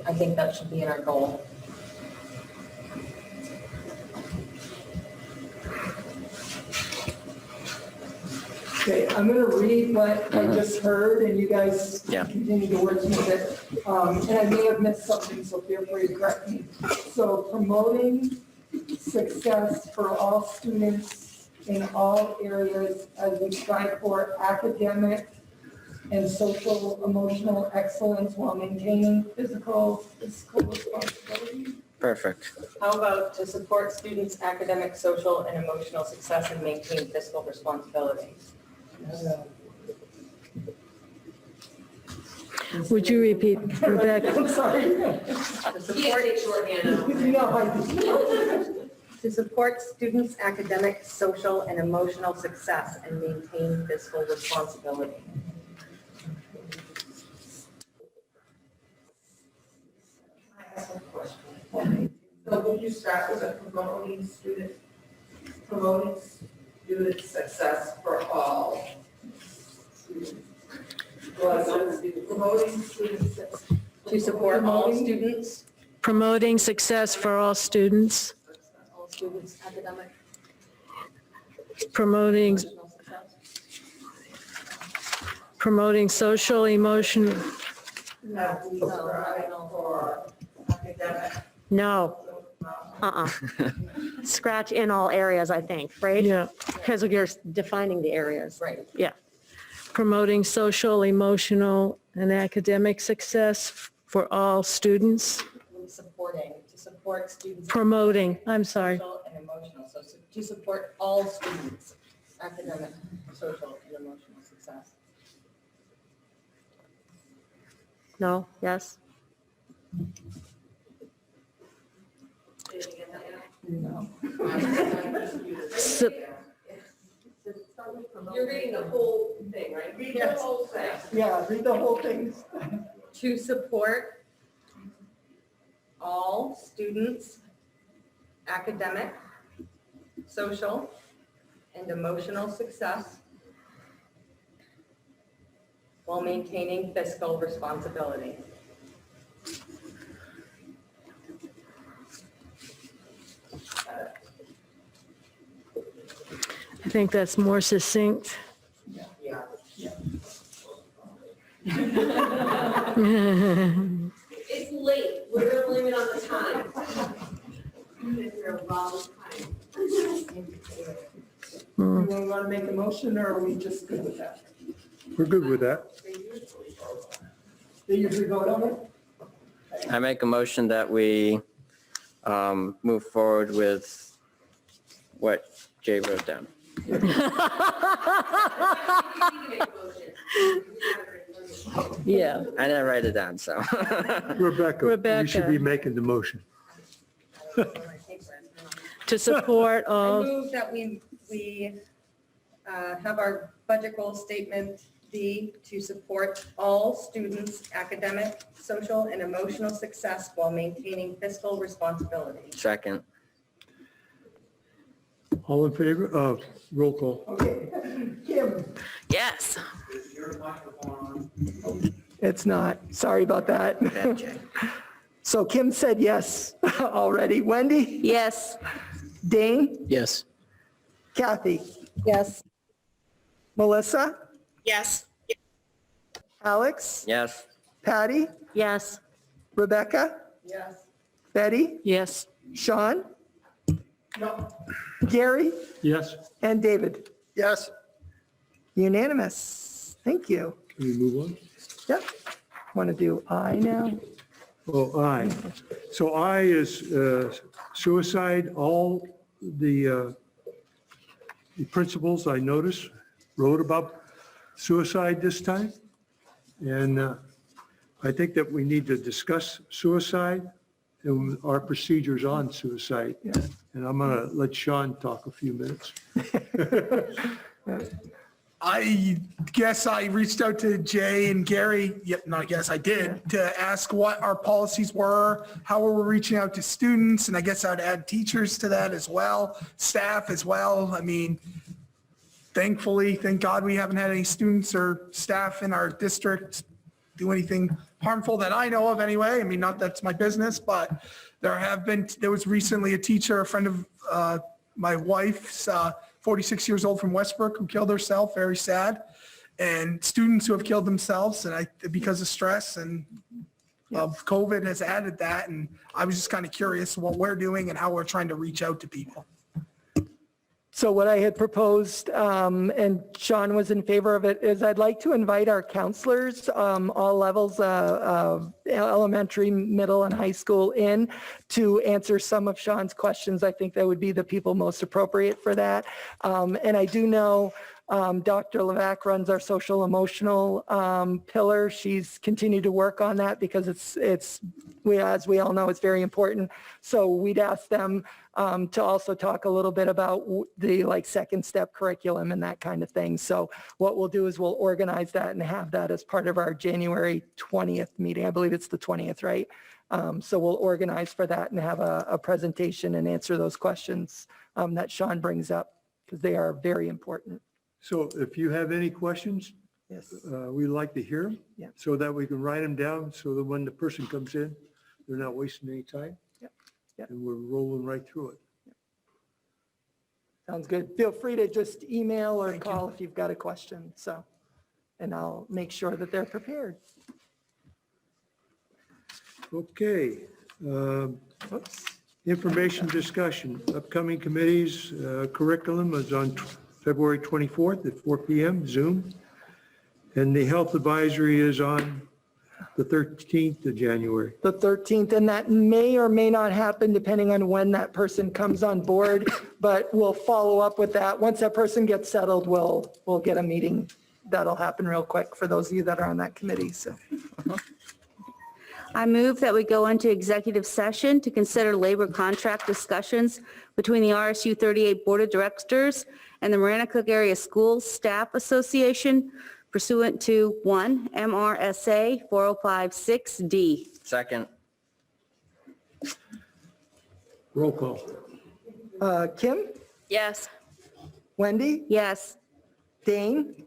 I think that should be in our goal. Okay, I'm going to read what I just heard, and you guys continue to work with it. And I may have missed something, so feel free to correct me. So promoting success for all students in all areas as we strive for academic and social, emotional excellence while maintaining fiscal responsibility. Perfect. How about to support students' academic, social, and emotional success and maintain fiscal responsibility? Would you repeat, Rebecca? I'm sorry. To support shorthand. No, I- To support students' academic, social, and emotional success and maintain fiscal responsibility. So would you start with promoting student success for all students? Promoting student success. To support all students. Promoting success for all students. All students' academic. Promoting social, emotional, no. Scratch in all areas, I think, right? Yeah. Because you're defining the areas. Right. Yeah. Promoting social, emotional, and academic success for all students. Supporting, to support students. Promoting, I'm sorry. Social and emotional, so to support all students' academic, social, and emotional success. No, yes? So- You're reading the whole thing, right? Read the whole thing. Yeah, read the whole thing. To support all students' academic, social, and emotional success while maintaining fiscal responsibility. I think that's more succinct. It's late, we're gonna blame it on the time. You're wrong time. Do we want to make a motion or are we just good with that? We're good with that. They usually vote on it? I make a motion that we move forward with what Jay wrote down. Yeah. I didn't write it down, so. Rebecca, you should be making the motion. To support I all, move that we have our budget goal statement be to support all students' academic, social, and emotional success while maintaining fiscal responsibility. Second. All in favor? Roll call. Okay. Kim? yes. It's not. Sorry about that. So Kim said yes already. Wendy? Yes. Dane? Yes. Kathy? Yes. Melissa? Yes. Alex? Yes. Patty? Yes. Rebecca? Yes. Betty? Yes. Sean? Gary? Yes? And David? Yes. Unanimous. Thank you. Can we move on? Yep. Want to do I now? Oh, I. So I is suicide. All the principals I noticed wrote about suicide this time. And I think that we need to discuss suicide and our procedures on suicide. And I'm going to let Sean talk a few minutes. I guess I reached out to Jay and Gary, not guess, I did, to ask what our policies were, how we were reaching out to students, and I guess I'd add teachers to that as well, staff as well. I mean, thankfully, thank God we haven't had any students or staff in our district do anything harmful that I know of anyway. I mean, not that's my business, but there was recently a teacher, a friend of my wife's, 46 years old from Westbrook, who killed herself, very sad. And students who have killed themselves because of stress and of COVID has added that. And I was just kind of curious what we're doing and how we're trying to reach out to people. So what I had proposed, and Sean was in favor of it, is I'd like to invite our counselors, all levels, elementary, middle, and high school in to answer some of Sean's questions. I think that would be the people most appropriate for that. And I do know Dr. Levac runs our social emotional pillar. She's continued to work on that because as we all know, it's very important. So we'd ask them to also talk a little bit about the second step curriculum and that kind of thing. So what we'll do is we'll organize that and have that as part of our January 20th meeting. I believe it's the 20th, right? So we'll organize for that and have a presentation and answer those questions that Sean brings up because they are very important. So if you have any questions, Yes. we'd like to hear them. Yeah. So that we can write them down so that when the person comes in, they're not wasting any time. Yep. Yep. And we're rolling right through it. Sounds good. Feel free to just email or call if you've got a question. So, and I'll make sure that they're prepared. Okay. Oops. Information discussion, upcoming committees, curriculum is on February 24th at 4 PM, Zoom. And the health advisory is on the 13th of January. The 13th, and that may or may not happen depending on when that person comes on board, but we'll follow up with that. Once that person gets settled, we'll get a meeting. That'll happen real quick for those of you that are on that committee, so. I move that we go into executive session to consider labor contract discussions between the RSU38 Board of Directors and the Marana Cook Area Schools Staff Association pursuant to 1 MRSA 4056D. Second. Roll call. Kim, Yes. Wendy, Yes. Dane?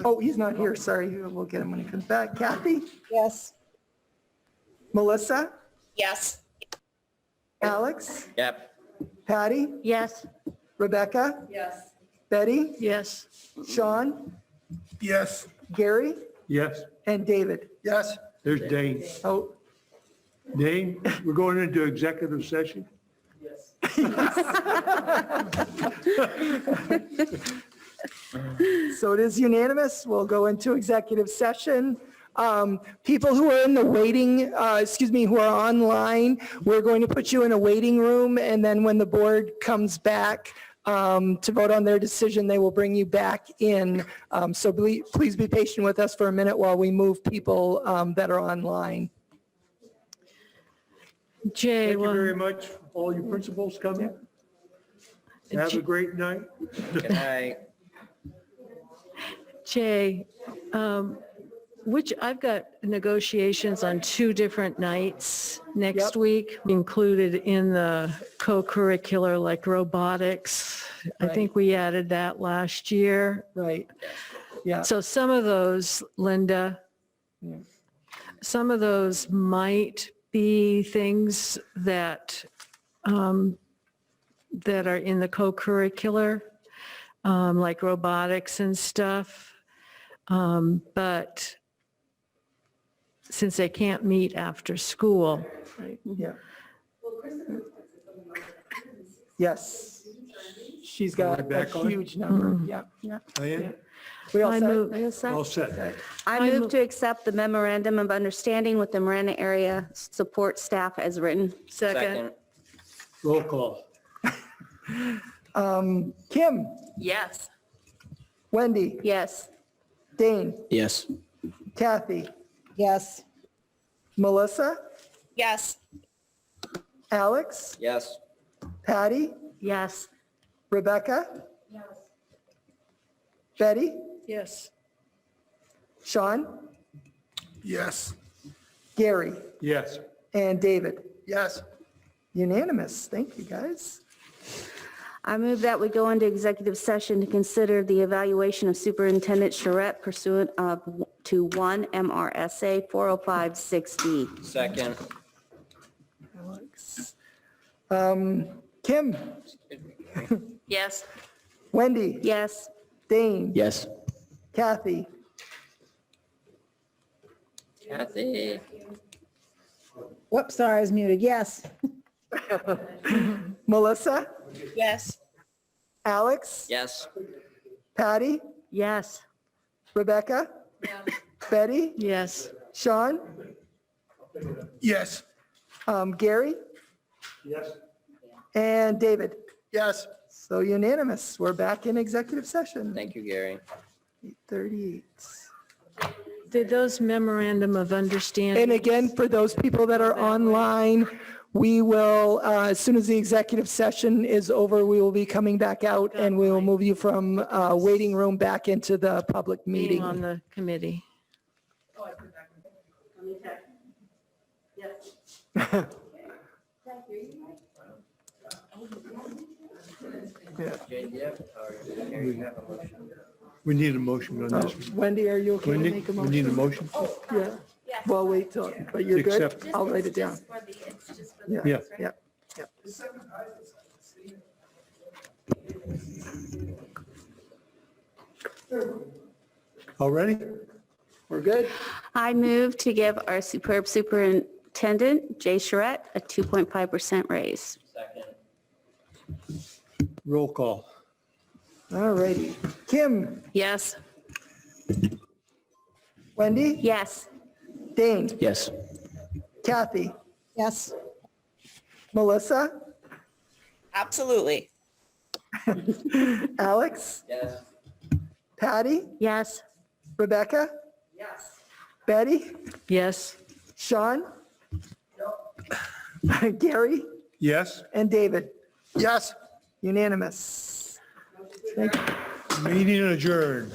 Oh, he's not here, sorry. We'll get him when he comes back. Kathy? Yes. Melissa? Yes. Alex? Yep. Patty? Yes. Rebecca? Yes. Betty? Yes. Sean? Yes. Gary? Yes, And David? Yes. there's Dane. Oh, Dane, we're going into executive session. so it is unanimous. We'll go into executive session. People who are in the waiting, who are online, we're going to put you in a waiting room, and then when the board comes back to vote on their decision, they will bring you back in. So please be patient with us for a minute while we move people that are online. Jay, Thank you well, very much, all you principals coming. Have a great night. Good night. Jay, I've got negotiations on 2 different nights next week, included in the co-curricular, like robotics. I think we added that last year. Right. Yeah. So some of those, Linda, some of those might be things that, that are in the co-curricular, like robotics and stuff. But since they can't meet after school. Right. Yeah. Yes. She's got Am I back a on? huge number. Yeah. Yeah. I am We all I set? move- Are you set? all set. I move to accept the memorandum of understanding with the Marana Area Support Staff as written. Second. Roll call. Kim, Yes. Wendy, Yes. Dane, Yes. Kathy, Yes. Melissa, Yes. Alex, Yes. Patty, Yes. Rebecca? Betty? Yes. Sean? Yes. Gary? Yes. And David? Yes. Unanimous. Thank you, guys. I move that we go into executive session to consider the evaluation of Superintendent Charette pursuant to 1 MRSA 4056D. Second. Alex. Kim? Yes. Wendy? Yes. Dane? Yes. Kathy? Kathy. Whoops, sorry, I was muted. Yes. Melissa? Yes. Alex? Yes. Patty? Yes. Rebecca? Betty? Yes. Sean? Yes. Gary? Yes. And David? Yes. So unanimous. We're back in executive session. Thank you, Gary. 8:38. Did those memorandum of understanding? And again, for those people that are online, we will, as soon as the executive session is over, we will be coming back out and we will move you from waiting room back into the public Meeting meeting. on the committee. We need a motion on this. Wendy, are you okay to Wendy, make a we motion? need a motion? Yeah. Well, wait till, but you're good? Accept. I'll write it down. Yeah. Yeah. Yeah. All ready? We're good? I move to give our superb superintendent, Jay Charette, a 2.5% raise. Second. Roll call. All righty. Kim, Yes. Wendy, Yes. Dane, Yes. Kathy, Yes. Melissa, Absolutely. Alex, Yes. Patty, Yes. Rebecca, Yes. Betty, Yes. Sean, Gary, Yes? and David. Yes. Unanimous. Thank you. Meeting adjourned.